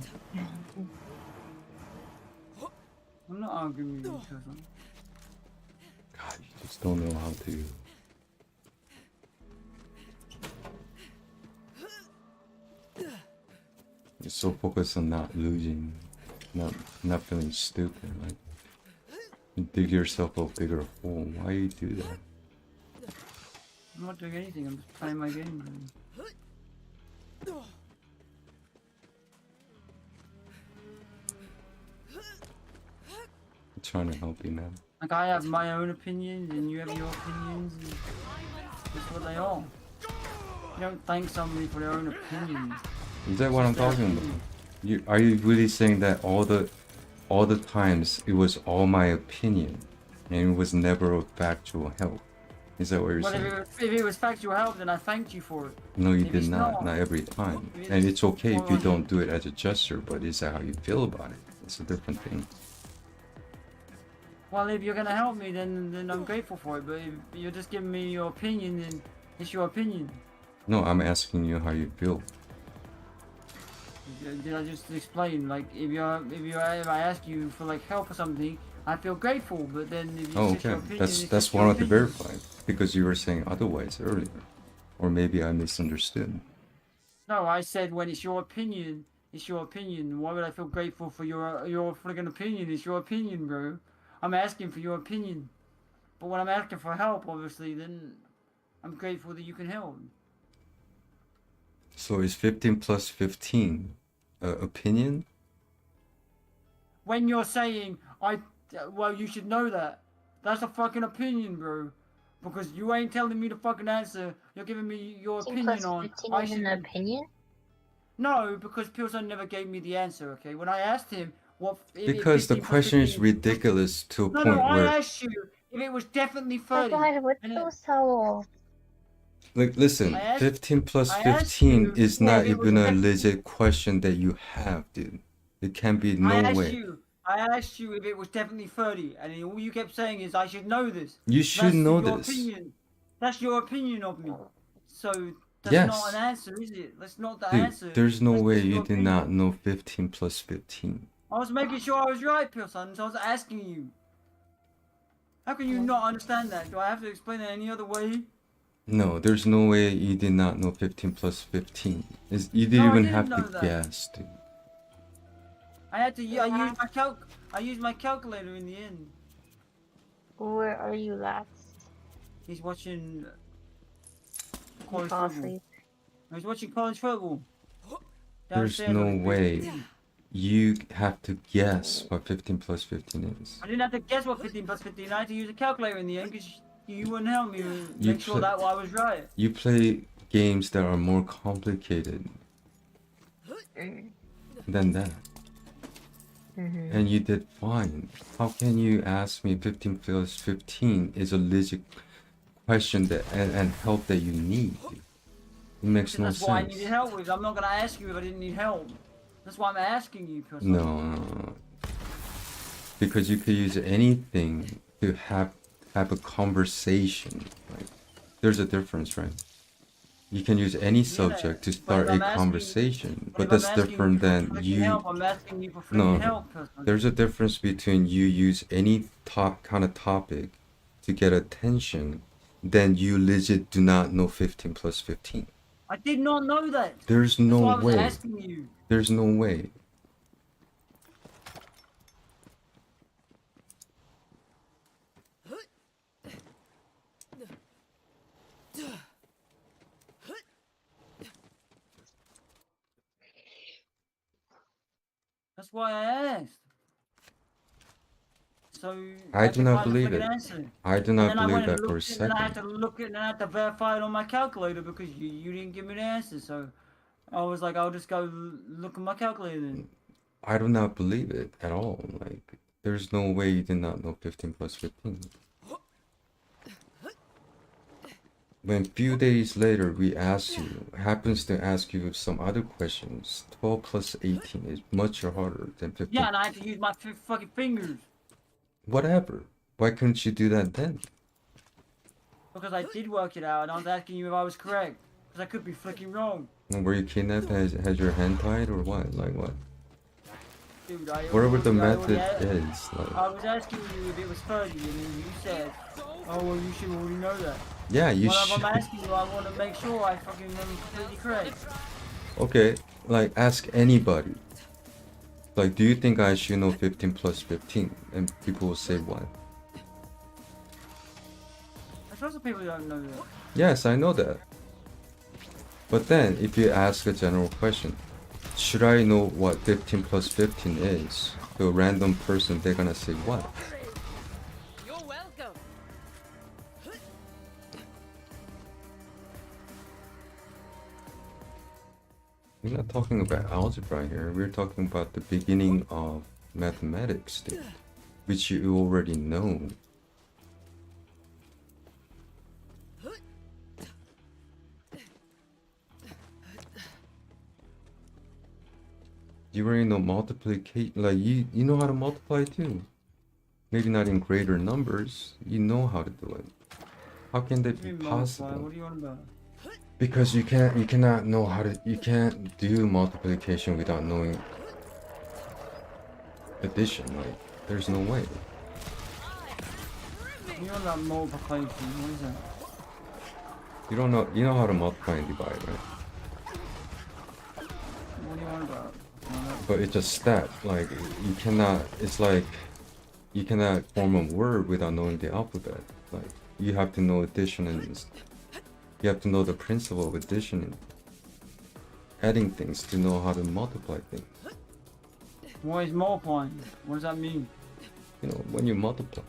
I'm not arguing with you, cousin. God, you just don't know how to. You're so focused on not losing, not feeling stupid. Like, you dig yourself a bigger hole. Why you do that? I'm not doing anything, I'm just playing my game, bro. I'm trying to help you, man. Like, I have my own opinions, and you have your opinions, and that's what they are. You don't thank somebody for their own opinions. Is that what I'm talking about? Are you really saying that all the times it was all my opinion, and it was never a factual help? Is that what you're Well, saying? if it was factual help, then I thanked you for it. No, you If did it's not. Not every time. If And it's okay if you well, don't do it as a gesture, but is that how you feel about it? It's a different thing. Well, if you're gonna help me, then I'm grateful for it. But if you're just giving me your opinion, then it's your opinion. No, I'm asking you how you feel. Did I just explain? Like, if I ask you for like help or something, I feel grateful. But then if you Oh, it's your okay. opinion, That's it's that's just what I your want to opinion. verify because you were saying otherwise earlier, or maybe I misunderstood. No, I said when it's your opinion, it's your opinion. Why would I feel grateful for your friggin' opinion? It's your opinion, bro. I'm asking for your opinion. But when I'm asking for help, obviously, then I'm grateful that you can help. So is 15 plus 15 opinion? When you're saying well, you should know that. That's a fucking opinion, bro. Because you ain't telling me the fucking answer. You're giving me your 15 opinion plus on. 15 I is should. an opinion? No, because Pilson never gave me the answer. Okay, when I asked him what if Because the 15 plus question is 15 ridiculous to a No, point I where, asked you if it was definitely Oh 30. god, what's and so sour? like, listen, I asked, 15 plus I asked 15 you is if not it was even a definitely. legit question that you have, dude. It can be I no asked way. you. I asked you if it was definitely 30, and then all you kept saying is I should know this. You should That's know your this. opinion. That's your opinion of me. So that's not an Yes. answer, is it? That's not the Dude, answer. there's no That's way just you your did not opinion. know 15 plus 15. I was making sure I was right, Pilson, so I was asking you. How can you not understand that? Do I have to explain it any other way? No, there's no way you did not know 15 plus 15. You didn't No, I even didn't have to know that. guess, dude. I used my calculator in the end. Where are you, lax? He's watching You college fall football. asleep. He's watching college football. There's Downstairs on no his big way TV. you have to guess what 15 plus 15 is. I didn't have to guess what 15 plus 15. I had to use a calculator in the end because you wouldn't help me You make sure play- that I was right. You play games that are more complicated than that. And you did fine. How can you ask me 15 plus 15 is a legit question that and help that you need? It makes no That's what I sense. needed help with. I'm not gonna ask you if I didn't need help. That's why I'm asking you. Pilson. No. Because you could use anything to have a conversation. Like, there's a difference, right? You can use any subject to start but a I'm asking- conversation, but if that's I'm asking different you for than freaking you. Help, I'm asking you for freaking No, help. Pilson. there's a difference between you use any kind of topic to get attention, than you legit do not know 15 plus 15. I did not know that. There's That's no why I was way. asking you. There's no way. That's why I asked. So I do could not find the believe friggin' it. answer. I do And not then I believe went and that for a looked, and then I had to second. look it, and then I had to verify it on my calculator because you didn't give me the answer. So I was like, I'll just go look at my calculator then. I do not believe it at all. Like, there's no way you did not know 15 plus 15. When few days later we ask you, happens to ask you some other questions, 12 plus 18 is much harder than 15. Yeah, and I had to use my fucking fingers Whatever. Why couldn't you do that then? because I did work it out, and I was asking you if I was correct because I could be freaking wrong. Were you kidnapped? Has your hand tied or what? Like what? Dude, Whatever the I method already is, like, I was asking you if it was 30, and then you said, oh, well, you should already know that. yeah, you Well, if should. I'm asking you, I want to make sure I fucking am completely correct. Okay, like ask anybody. Like, do you think I should know 15 plus 15? And people will say what? There's lots of people that don't know that. Yes, I know that. But then, if you ask a general question, should I know what 15 plus 15 is? To a random person, they're gonna say what? You're welcome. We're not talking about algebra here, we're talking about the beginning of mathematics, dude, which you already know. You already know multiplication, like you know how to multiply too. Maybe not in greater numbers, you know how to do it. How can that What do be you mean multiply? possible? What do you want about? Because you cannot know how to, you can't do multiplication without knowing addition, like, there's no way. What do you want about multiplication? What is that? You know how to multiply and divide, right? What do you want about? But it's a stat, like, it's like, you cannot form a word without knowing the alphabet. Like, you have to know addition and, you have to know the principle of addition and adding things to know how to multiply things. What is multiplying? What does that mean? You know, when you multiply.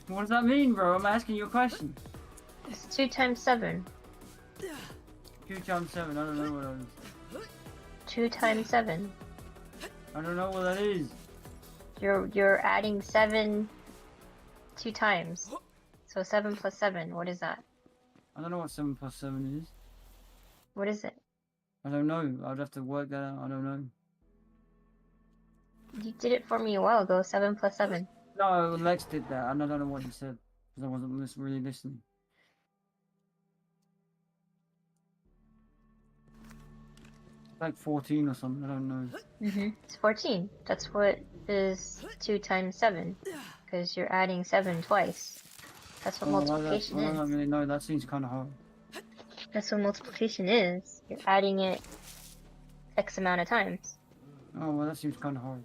What does that mean, bro? I'm asking you a question. It's 2 times 7. 2 times 7, I don't know what that is. 2 times 7. I don't know what that is. You're adding 7 2 times. So 7 plus 7, what is that? I don't know what 7 plus 7 is. What is it? I don't know. I'd have to work that out. I don't know. You did it for me a while ago, 7 plus 7. No, Lex did that, and I don't know what he said because I wasn't really listening. Like 14 or something. I don't know. It's 14. That's what is 2 times 7. Because you're adding 7 twice. That's what multiplication I is. don't really know. That seems kind of hard. That's what multiplication is. You're adding it X amount of times. Oh well, that seems kind of hard.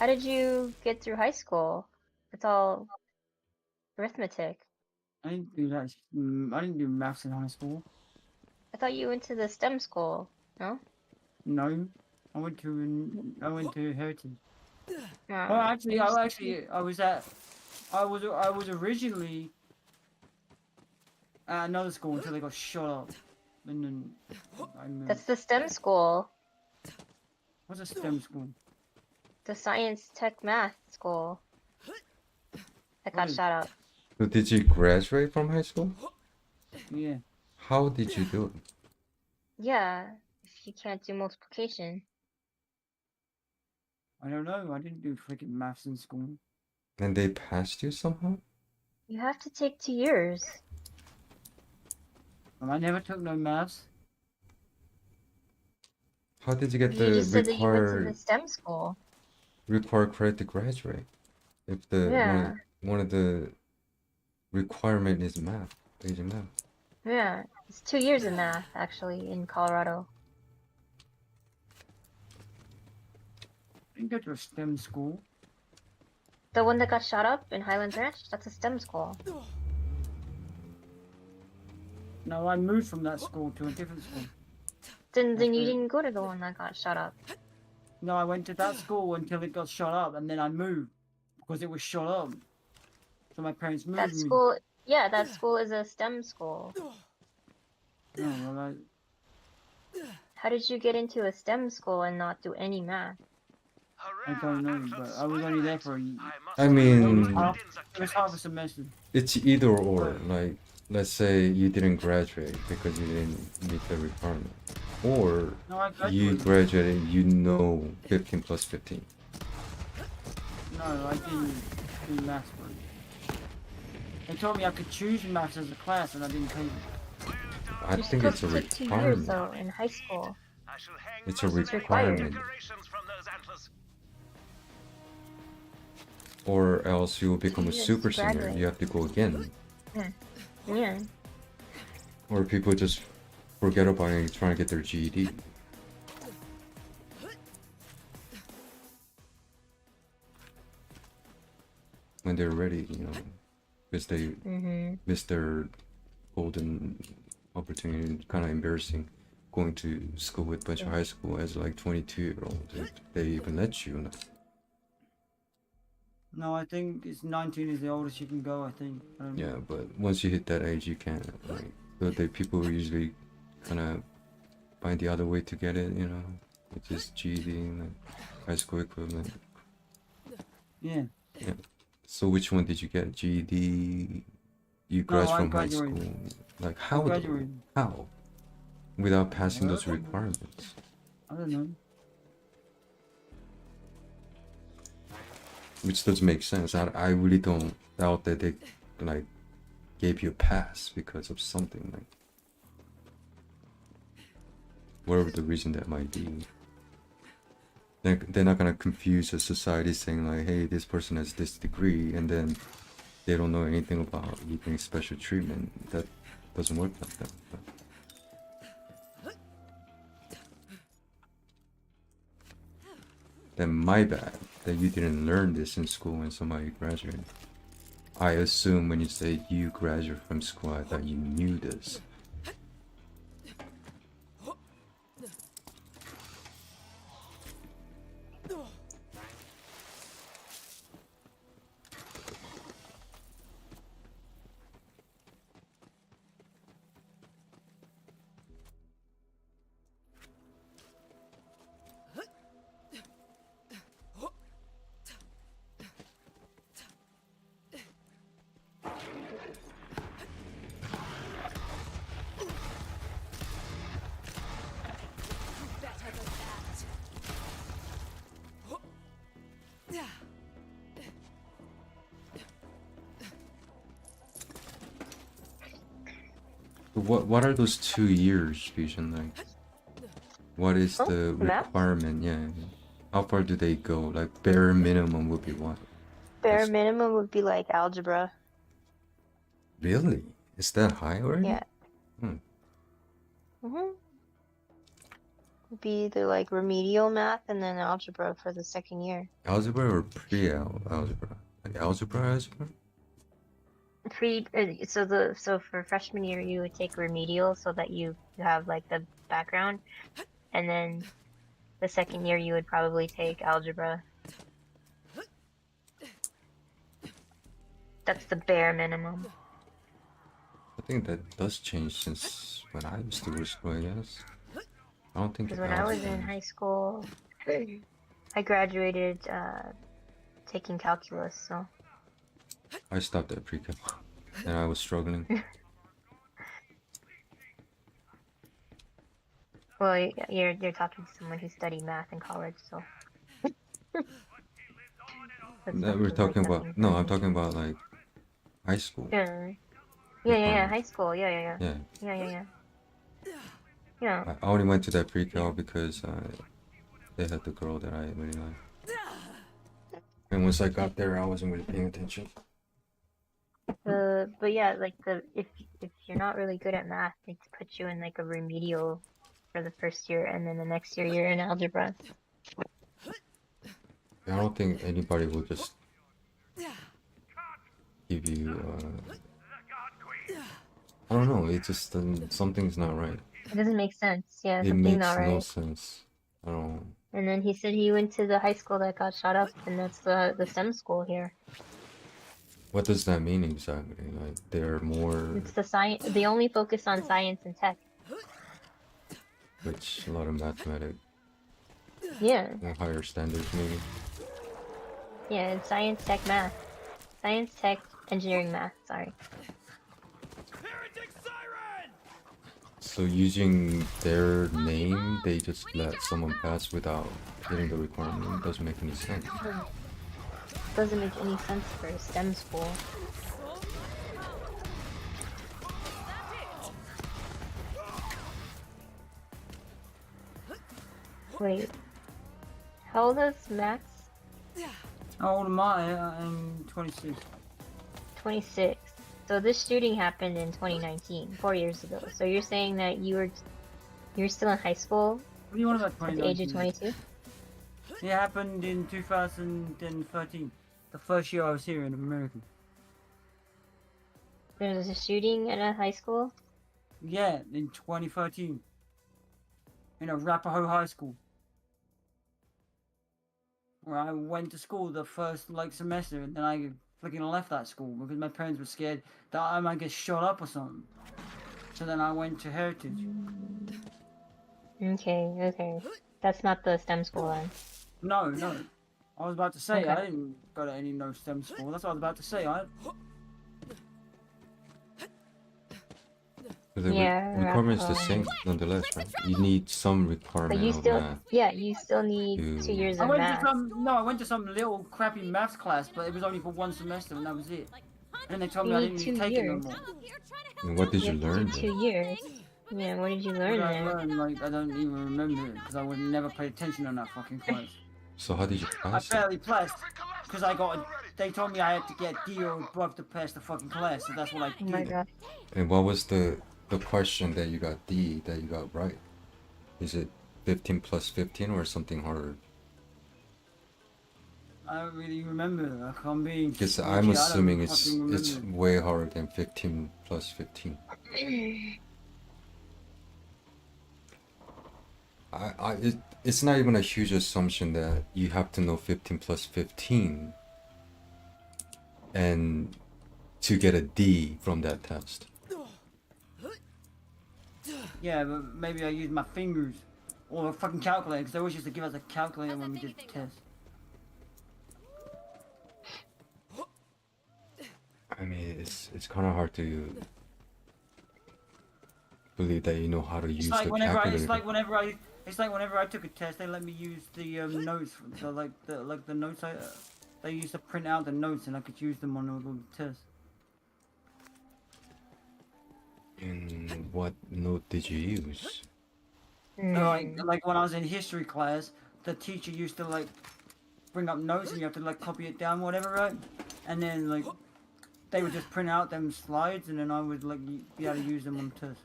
How did you get through high school? It's all arithmetic. I didn't do that. I didn't do maths in high school. I thought you went to the STEM school, no? No, I went to Heritage. Oh, Well, actually, I was originally at another school until they got shut up, and then I moved. That's the STEM school. What's a STEM school? The science, tech, math school. That got What? shot up. So did you graduate from high school? Yeah. How did you do it? Yeah, if you can't do multiplication. I don't know. I didn't do freaking maths in school. And they passed you somehow? You have to take 2 years. I never took no maths. How did you get You the just said that you went to the STEM school. required credit to graduate? If the Yeah. one of the requirement is math, major math. Yeah, it's 2 years of math, actually, in Colorado. I didn't go to a STEM school. The one that got shot up in Highlands Ranch, that's a STEM school. No, I moved from that school to a different school. Then you That's it. didn't go to the one that got shut up. No, I went to that school until it got shut up, and then I moved because it was shut up. So my parents moved That me. school, yeah, that school is a STEM school. No, well, How did you get into a STEM school and not do any math? I don't know, but I was only there for a year. I mean, It was half a semester. it's either or. Like, let's say you didn't graduate because you didn't meet the requirement, or No, I you graduated. graduated, you know 15 plus 15. No, I didn't do maths for it. They told me I could choose maths as a class, and I didn't take it. I You're think it's supposed a to take 2 years requirement. though in high school. I shall hang It's a mercenary requirement. decorations from those antlers. Or else you will become a Yes, super senior. graduate. You have to go again. Yeah. Or people just forget about it and trying to get their GED. When they're ready, you know, because they missed their golden opportunity. Kind of embarrassing going to school with a bunch of high school as like 22-year-olds. If they even let you. No, I think it's 19 is the oldest you can go, I think. I don't know. Yeah, but once you hit that age, you can't. Like, the people usually kind of find the other way to get it, you know, which is GED and like, high school equivalent. Yeah. So which one did you get? GED? You No, graduated I from high graduated. school? Like how? Though? graduated. How? Without passing those requirements? I don't know. Which doesn't make sense. I really don't doubt that they like gave you a pass because of something like whatever the reason that might be. They're not gonna confuse the society saying like, hey, this person has this degree, and then they don't know anything about you getting special treatment. That doesn't work like that. But then my bad that you didn't learn this in school when somebody graduated. I assume when you say you graduated from school, I thought you knew this. What are those 2 years, Fusion? Like, what is the math? requirement? Yeah. How far do they go? Like, bare minimum would be what? Bare minimum would be like algebra. Really? Is that high already? Yeah. Would be either like remedial math and then algebra for the second year. Algebra or pre-algebra? Like algebra? So for freshman year you would take remedial so that you have like the background, and then the second year you would probably take algebra. That's the bare minimum. I think that does change since when I used to go to school, I guess. I don't think Because when I was in high school, I graduated taking calculus, so. I stopped at pre-cal and I was struggling. Well, you're talking to someone who studied math in college, so. That we're talking about. No, I'm talking about like high school. Yeah, high school, yeah. Yeah. Yeah. I only went to that pre-cal because they had the girl that I really liked. And once I got there, I wasn't really paying attention. But yeah, like if you're not really good at math, they put you in like a remedial for the first year, and then the next year you're in algebra. I don't think anybody will just give you. I don't know. It just something's not right. It doesn't make sense. Yeah, It something makes not no right. sense. I don't. And then he said he went to the high school that got shot up, and that's the STEM school here. What does that mean exactly? Like they're more, It's the science. They only focus on science and tech. which a lot of mathematics Yeah, and higher standards maybe. yeah, it's science, tech, math. Science, tech, engineering, math. Sorry. So using their name, they just let someone pass without getting the requirement. It doesn't make any sense. Doesn't make any sense for a STEM school. Wait. How old is Max? How old am I? I'm 26. 26. So this shooting happened in 2019, 4 years ago. So you're saying that you're still in high school What do you want about at the age of 2019? 22? It happened in 2013. The first year I was here in America. There was a shooting at a high school? Yeah, in 2013. In Arapahoe High School. Where I went to school the first semester, and then I freaking left that school because my parents were scared that I might get shot up or something. So then I went to Heritage. Okay. That's not the STEM school then. No. I was about to say Okay. I didn't go to any no STEM school. That's what I was about to say. But the Yeah, requirement is the right. same nonetheless, right? You need some But requirement you of still, math. yeah, you still need You- 2 years I of went math. I went to some little crappy maths class, but it was only for one semester and that was it. And they told me You I need didn't need 2 to take it no years. more. And what did you have to learn do then? 2 years. Yeah, what did you What learn did I there? learn? I don't even remember it because I would never pay attention on that fucking class. So how did you I pass it? barely passed because they told me I had to get D or above to pass the fucking class, so that's what I Oh my did. god. And what was the question that you got D that you got right? Is it 15 plus 15 or something harder? I don't really remember. I can't be. Because legit, I'm I don't assuming it's fucking it's remember. way harder than 15 plus 15. It's not even a huge assumption that you have to know 15 plus 15 and to get a D from that test. Yeah, but maybe I used my fingers or a fucking calculator because they always used to give us a calculator when we did the test. I mean, it's kind of hard to believe that you know how to use the calculator. It's like whenever I took a test, they let me use the notes, the notes they used to print out the notes and I could use them on all the tests. And what note did you use? Like when I was in history class, the teacher used to bring up notes and you have to copy it down, whatever, right? And then they would just print out them slides and then I would be able to use them on the test.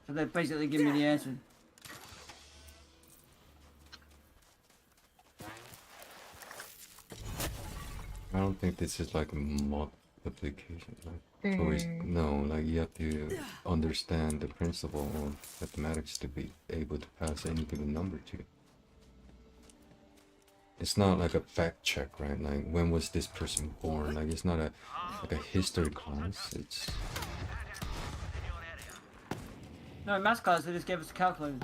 So they basically give me the answer. I don't think this is like multiplication. It's always no. You have to understand the principle of mathematics to be able to pass any given number to. It's not like a fact check, right? Like when was this person born? Like it's not a history class. It's No, in maths class they just gave us a calculator,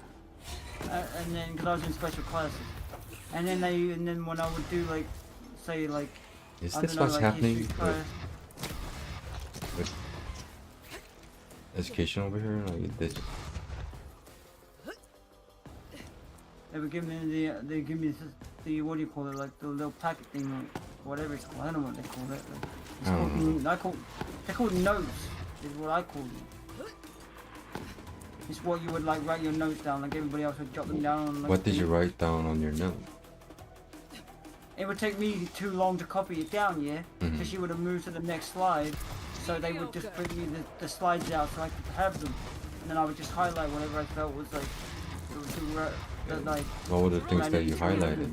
and then because I was in special classes, and then when I would do say is I this don't know, what's happening history class. with education over here? Like this. They would give me the what do you call it, the little packet thing, whatever it's called. I don't know what they call it. I don't know. They're called notes, is what I call them. It's what you would write your notes down, like everybody else would jot them down. On, What did you write down on your note? It would take me too long to copy it down, yeah? Mhm. So she would have moved to the next slide, so they would just print me the slides out so I could have them. And then I would just highlight whatever I felt was What were the things that you highlighted?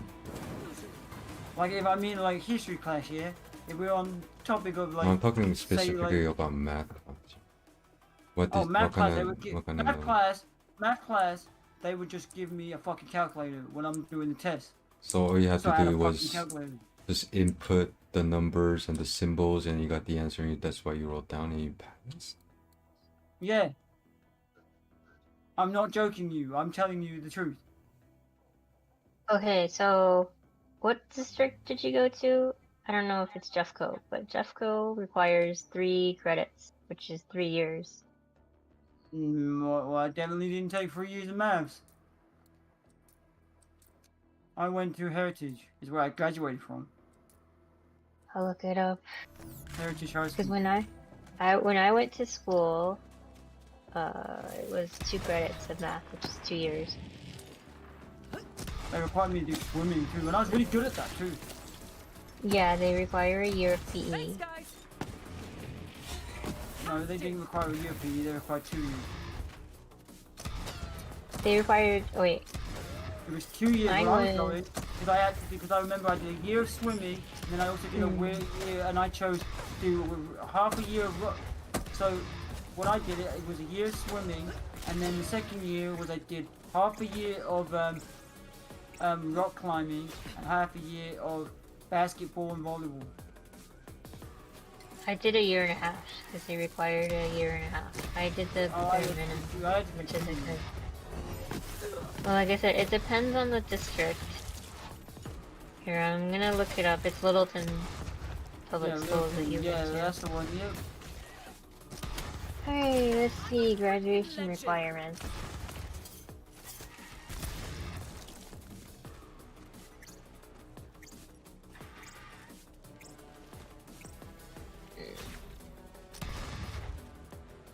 if I mean history class, yeah? If we're on topic of I'm talking say, specifically about math class. What Oh, did math what class, kind they of would give what kind of math class, they would just give me a fucking calculator when I'm doing the test. So all you had So to I had a do fucking was calculator. just input the numbers and the symbols, and you got the answer. And that's why you wrote down and you passed. Yeah. I'm not joking you. I'm telling you the truth. Okay, so what district did you go to? I don't know if it's Jeffco, but Jeffco requires 3 credits, which is 3 years. Well, I definitely didn't take 3 years of maths. I went to Heritage, is where I graduated from. I'll look it up. Heritage High Because School. when I went to school, it was 2 credits of math, which is 2 years. They required me to do swimming too, and I was really good at that too. Yeah, they require a year of PE. Thanks, guys. No, they didn't require a year of PE, they required 2 years. They required. Oh wait, It was 2 years Mine when I was was- going, because I remember I did a year of swimming, and then I also did a year, and I chose to do half a year of rock. So what I did, it was a year of swimming, and then the second year was I did half a year of rock climbing and half a year of basketball and volleyball. I did a year and a half because they required a year and a half. I did the Oh, bare minimum, I had to which is do- good. Well, like I said, it depends on the district. Here, I'm gonna look it up. It's Littleton Public Schools that you yeah, went to. that's the one. Yeah. Hey, let's see graduation requirements.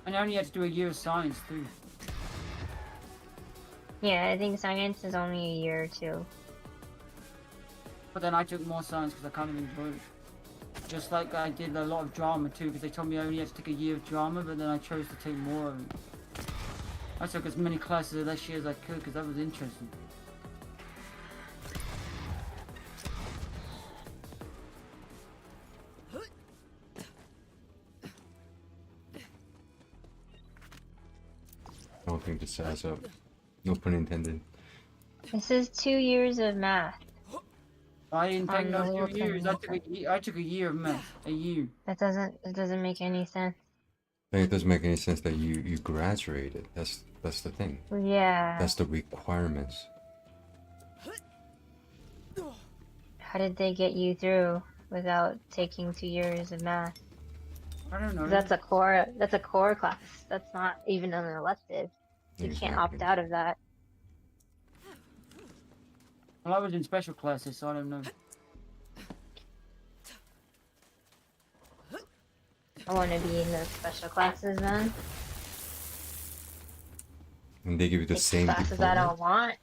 And I only had to do a year of science too. Yeah, I think science is only a year or 2. But then I took more science because I kind of enjoyed it. Just like I did a lot of drama too, because they told me I only had to take a year of drama, but then I chose to take more of it. I took as many classes of that shit as I could because that was interesting. I don't think this adds up. No pun intended. This is 2 years of math. I didn't take On no the 2 Littleton years. I website. took a year of math. A year. It doesn't make any sense. Like, it doesn't make any sense that you graduated. That's the thing. Yeah. That's the requirements. How did they get you through without taking 2 years of math? I don't know. That's a core class. That's not even an elective. You can't opt Exactly. out of that. Well, I was in special classes, so I don't know. I want to be in those special classes then. And they give you the Take same classes I diploma. don't want.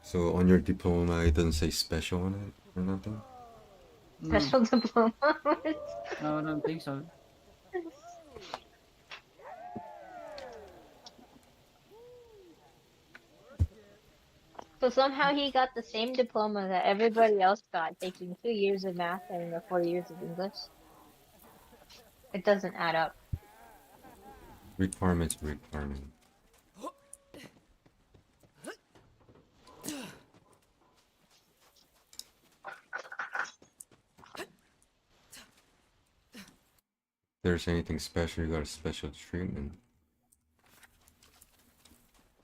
So on your diploma, it doesn't say special on it or nothing. No, Special diploma. no, I don't think so. So somehow he got the same diploma that everybody else got, taking 2 years of math and the 4 years of English. It doesn't add up. Requirements, requirement. If there's anything special, you got a special treatment.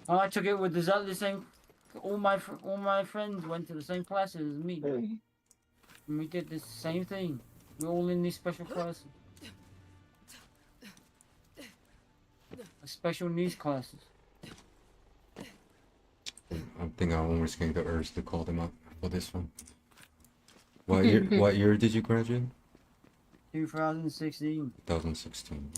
Well, I took it with exactly the same. All my friends went to the same classes as me, and we did the same thing. We're all in these special classes, special needs classes. I think I'm almost getting the urge to call them up for this one. What year? What year did you graduate? 2016. 2016.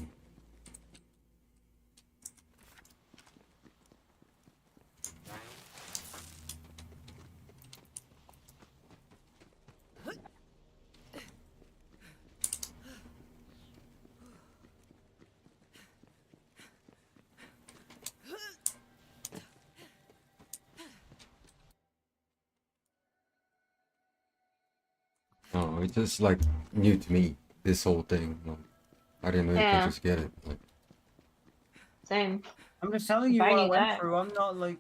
Oh, it's just like new to me. this whole thing. Like, I didn't know you Yeah. could just get it. Like, Same. I'm just telling If you I what I knew went that. through. I'm not like.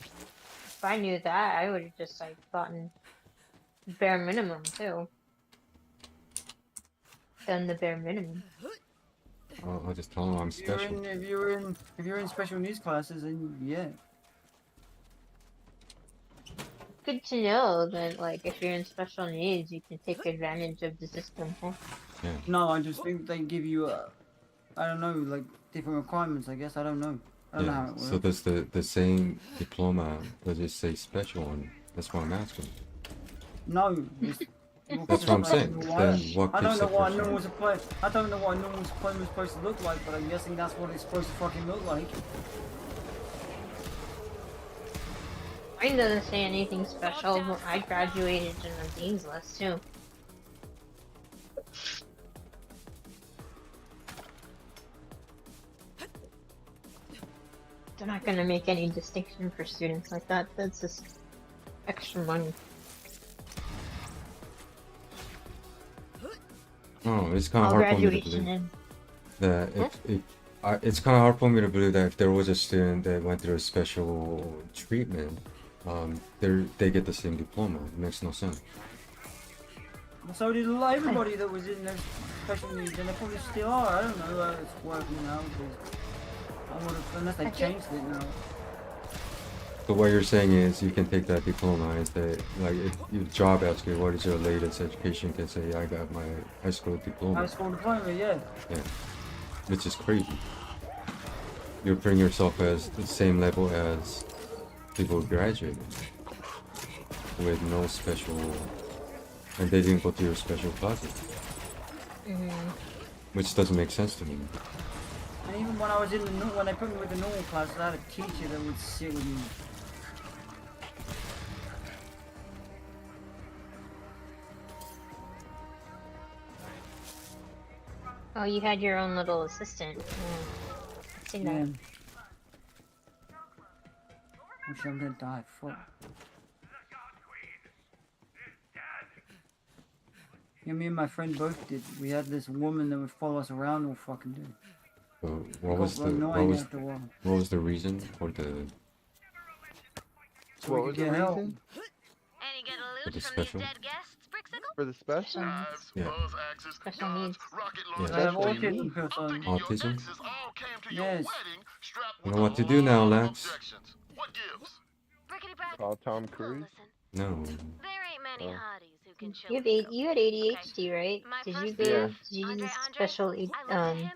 If I knew that, I would have just like gotten bare minimum too. Done the bare minimum. I'll just tell them I'm special. If you're in special needs classes, then yeah. Good to know that like if you're in special needs, you can take advantage of the system. Huh? Yeah. No, I just think they give you I don't know, like different requirements. I guess I don't know. I don't know how Yeah. it So works. does the same diploma does it say special on it? That's what I'm asking. No, it's, That's what I'm saying. Then what I don't keeps know the what a person? normal supply. I don't know what a normal diploma is supposed to look like, but I'm guessing that's what it's supposed to fucking look like. Mine doesn't say anything special, but I graduated in the dean's list too. They're not gonna make any distinction for students like that. That's just extra money. Oh, it's kind of All hard for me to graduation believe in. that it's kind of hard for me to believe that if there was a student that went through a special treatment, they get the same diploma. It makes no sense. So did everybody that was in those special needs, and they probably still are. I don't know how it's working now, because I would have, unless they changed it now. So what you're saying is you can take that diploma and say, like, if your job asks you what is your latest education, you can say I got my high school diploma. High school diploma, yeah. Yeah, which is crazy. You're putting yourself as the same level as people who graduated with no special, and they didn't go to your special classes, which doesn't make sense to me. And even when I was in the when they put me with the normal classes, I had a teacher that would sit with me. Oh, you had your own little assistant. I've seen that. Yeah. Wish I'm gonna die. Fuck. Yeah, me and my friend both did. We had this woman that would follow us around all fucking day. So It what was got the annoying after a while. what was the reason for the So What we was could the get help. reason Any good For loot the from special? these dead guests, Brixicle? for the special? Knives, Yeah. buzz axes, Special guns, needs. rocket Yeah. launchers, I have Special autism, needs. person. I'm thinking Autism? your exes all came to your Yes. wedding strapped You with know what a to do now, lot of Lex? objections. What gives? Brickety brack. Call Tom Well, Cruise? listen, No. there ain't many Oh. hotties who can chill You with had, scope. you had ADHD, right? My Did you first go? Yeah. Did you Andre, use Andre, special I looked at him,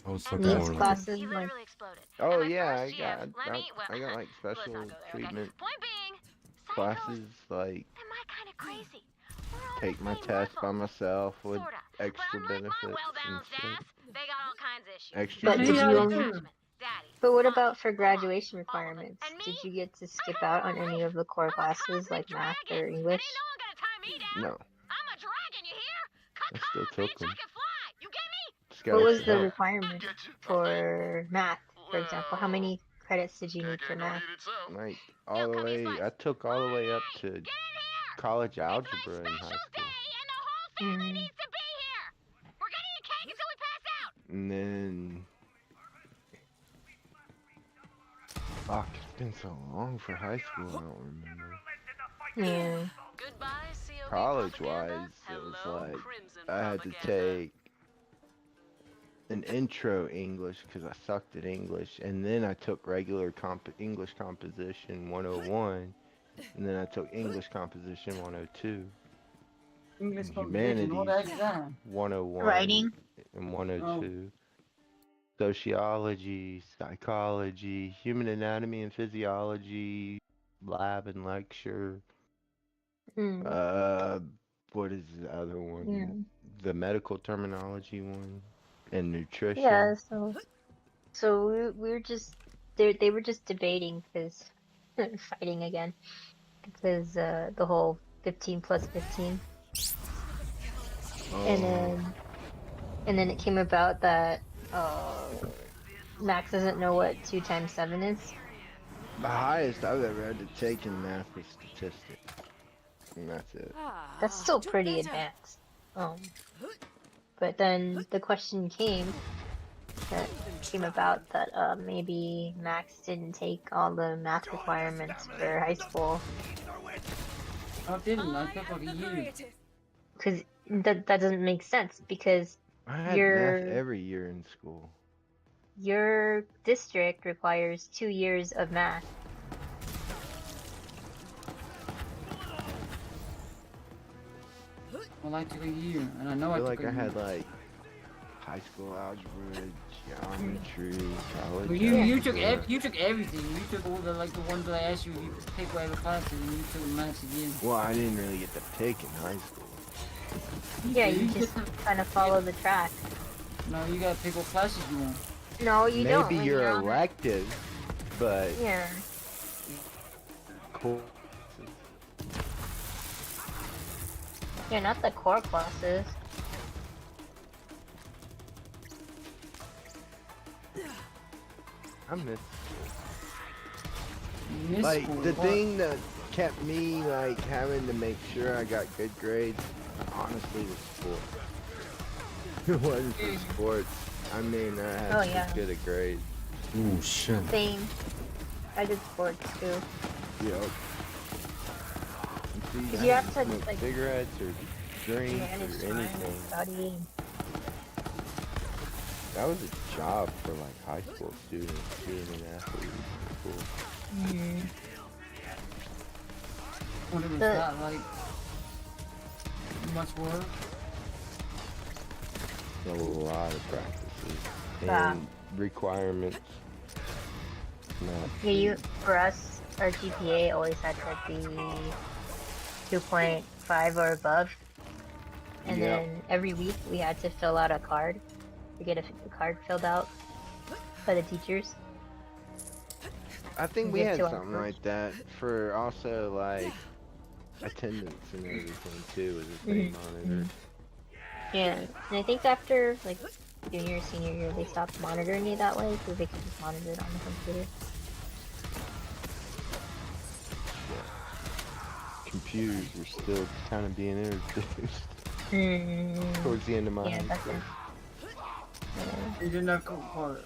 I was and talking needs more like classes? he Like, literally exploded. Oh And my yeah, first GF, let me, well, I got like let's special not go there, okay? treatment Point being, psychos, classes, like am I kind of crazy? We're all take the my same test by level, myself with sorta. extra but unlike benefits my and well-balanced shit. ass, they got all kinds of issues. Extra but Me, did I you? benefits. do. Daddy, But what mommy, about for Oma, graduation all of them. requirements? And me? Did you get to I skip got out a on whole any life. of the core I'm a classes cosmic like math dragon, or and English? ain't no one gonna tie me down. No, I'm a dragon, you hear? I still Caw, took bitch, them. I can fly. You get me? Just What gotta was keep the up. requirement Get you. for math, for example? How Well, many credits did you need for can't go math? hit itself. Like Yo, all the come here, way, Slice. I took all the way up Riley, to get in here. college It's my algebra in high special school, day, and the whole family Mm. needs to be here. We're gonna eat cake until we pass out. and then fuck, it's been so long for high school. I don't remember. Yeah. Goodbye, COB College propaganda. wise, it was Hello, like Crimson I had to propaganda. take an intro English because I sucked at English, and then I took regular English composition 101, and then I took English composition 102, English and composition. What the heck is that? 101 Writing. and 102. Sociology, psychology, human anatomy and physiology, lab and lecture. Mm. What is the other one? Yeah. The medical terminology one, and nutrition. Yeah. So we were just they were just debating because fighting again because the whole 15 plus 15, and then it came about that Max doesn't know what 2 times 7 is. The highest I've ever had to take in math was statistics. And that's it. That's still pretty advanced. But then the question came about that maybe Max didn't take all the math requirements for high school I didn't. I took like a year. because that doesn't make sense because I had math your every year in school. your district requires 2 years of math. Well, I took a year, and I know I I feel took like a I year. had like high school algebra, geometry, college. Well, you took algebra. you took everything. You took all the ones that I asked you if you could pick whatever classes, and you took maths again. Well, I didn't really get to pick in high school. Yeah, You you get just to- kind of follow the track. No, you gotta pick what classes you want. No, you don't. Maybe when your you're on- elective, but Yeah. cool. Yeah, not the core classes. I miss Miss like school, the what? thing that kept me like having to make sure I got good grades. Honestly, was sports. It wasn't for sports. I mean, I had Oh, to yeah. get a grade. Ooh, shit. Same. I did sports too. Yep. And see, 'Cause I you have didn't to, smoke like, cigarettes or drinks Manage or time, anything. study. That was a job for like high school students, being an athlete in school. Mm. When it was The- that much work. A lot of practices Yeah. and requirements. Yeah, for us, our GPA always had to be 2.5 or above. And Yeah. then every week we had to fill out a card. We get a card filled out by the teachers. I think we Give had to our something coach. like that for also like attendance and everything too as a state monitor. Yeah, and I think after like junior, senior year, they stopped monitoring you that way because they could just monitor it on the computer. Computers were still kind of being introduced Mm, towards the end of my yeah, high that's school. it. You didn't have co-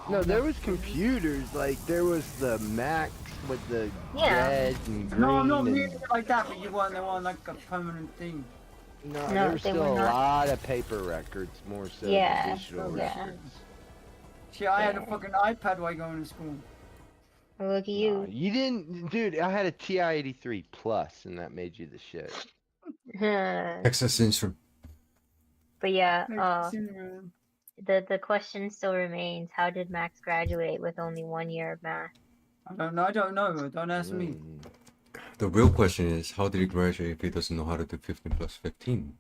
No, there was computers, like there was the Macs with the Yeah. red and green. No, I'm not and, meaning it like that, but you want they want like a permanent thing. no, No, there was they still were a not. lot of paper records, more so Yeah, than digital yeah. records. See, I had a Yeah. fucking iPad while going to school. Well, look at Nah, you. you didn't, dude. I had a TI-83 plus, and that made you the shit. Texas Instrument. But yeah, Man. the question still remains: how did Max graduate with only 1 year of math? I don't know. Don't ask me. Mm. The real question is, how did he graduate if he doesn't know how to do 15 plus 15?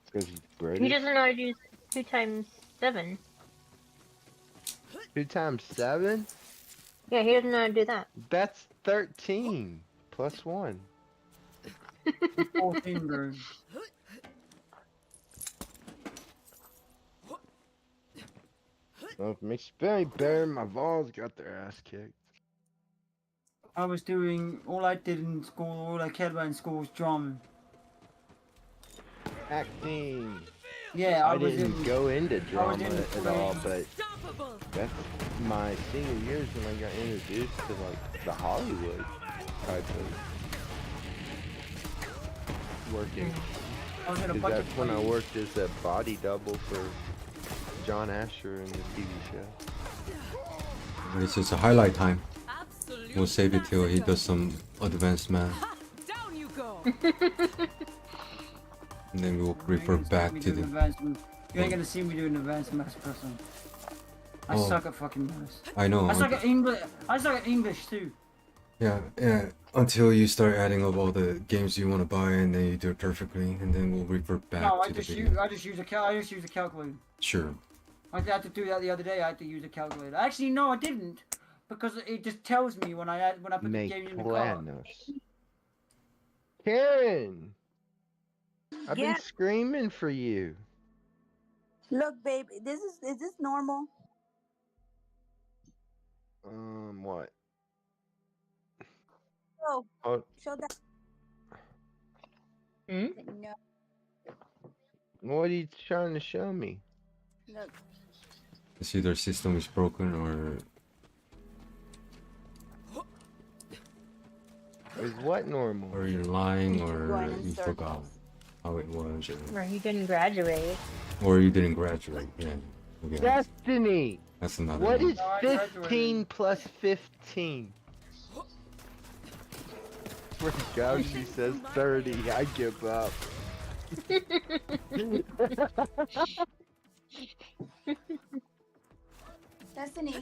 Because he's He British. doesn't know how to do 2 times 7. 2 times 7? Yeah, he doesn't know how to do that. That's 13 plus 1. 14, bro. Well, if it makes you feel any better, my Vols got their ass kicked. I was doing all I did in school, all I cared about in school was drama. Acting. Yeah, I was didn't in. go into I was drama in at all, but Unstoppable. that's my senior years when I got introduced to like the Hollywood type of working. I was in a 'Cause bunch that's of when I plays. worked as a body double for John Asher in the TV show. This is a highlight time. Absolute We'll save it till he massacre. does some advanced math, Ha! Down you go. and then we'll You ain't refer gonna see back me to doing the. advanced math. You ain't gonna see me doing advanced maths person. I Oh. suck at fucking maths. I know. I suck at English. I suck at English too. Yeah, until you start adding up all the games you want to buy, and then you do it perfectly, and then we'll revert back No, I to the just video. use. I just use a calculator. Sure. I had to do that the other day. I had to use a calculator. Actually, no, I didn't, because it just tells me when I put the Make game in the car. planos. Karen! I've Yeah. been screaming for you. Look, babe, is this normal? What? Show. Oh, Show that. Hmm? No. what are you trying to show me? Look. It's either system is broken Is what normal? or you're lying Keep or going in you forgot circles. how it was Or you didn't graduate. or you didn't graduate. Yeah. Okay. Destiny! That's another What one. is No, I 15 graduated. plus 15? Swear to God, she says 30. I give up. Destiny.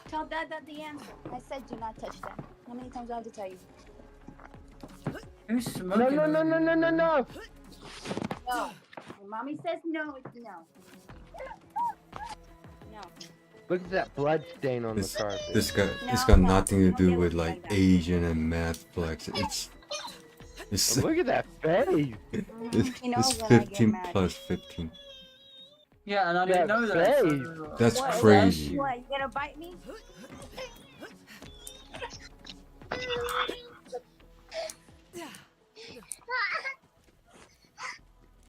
Tell Dad that the answer. I said do not touch that. How many times do I have to tell you? Who's smoking? No. No. When mommy says no, it's no. No. Look at that blood stain on This the carpet. it's No, got no, nothing to don't do deal with with me like like that. Asian and math flex. It's Look at that face. He knows it's when I get 15 mad. plus 15. Yeah, and I didn't That know that. face. So, That's What? crazy. What? You gonna bite me?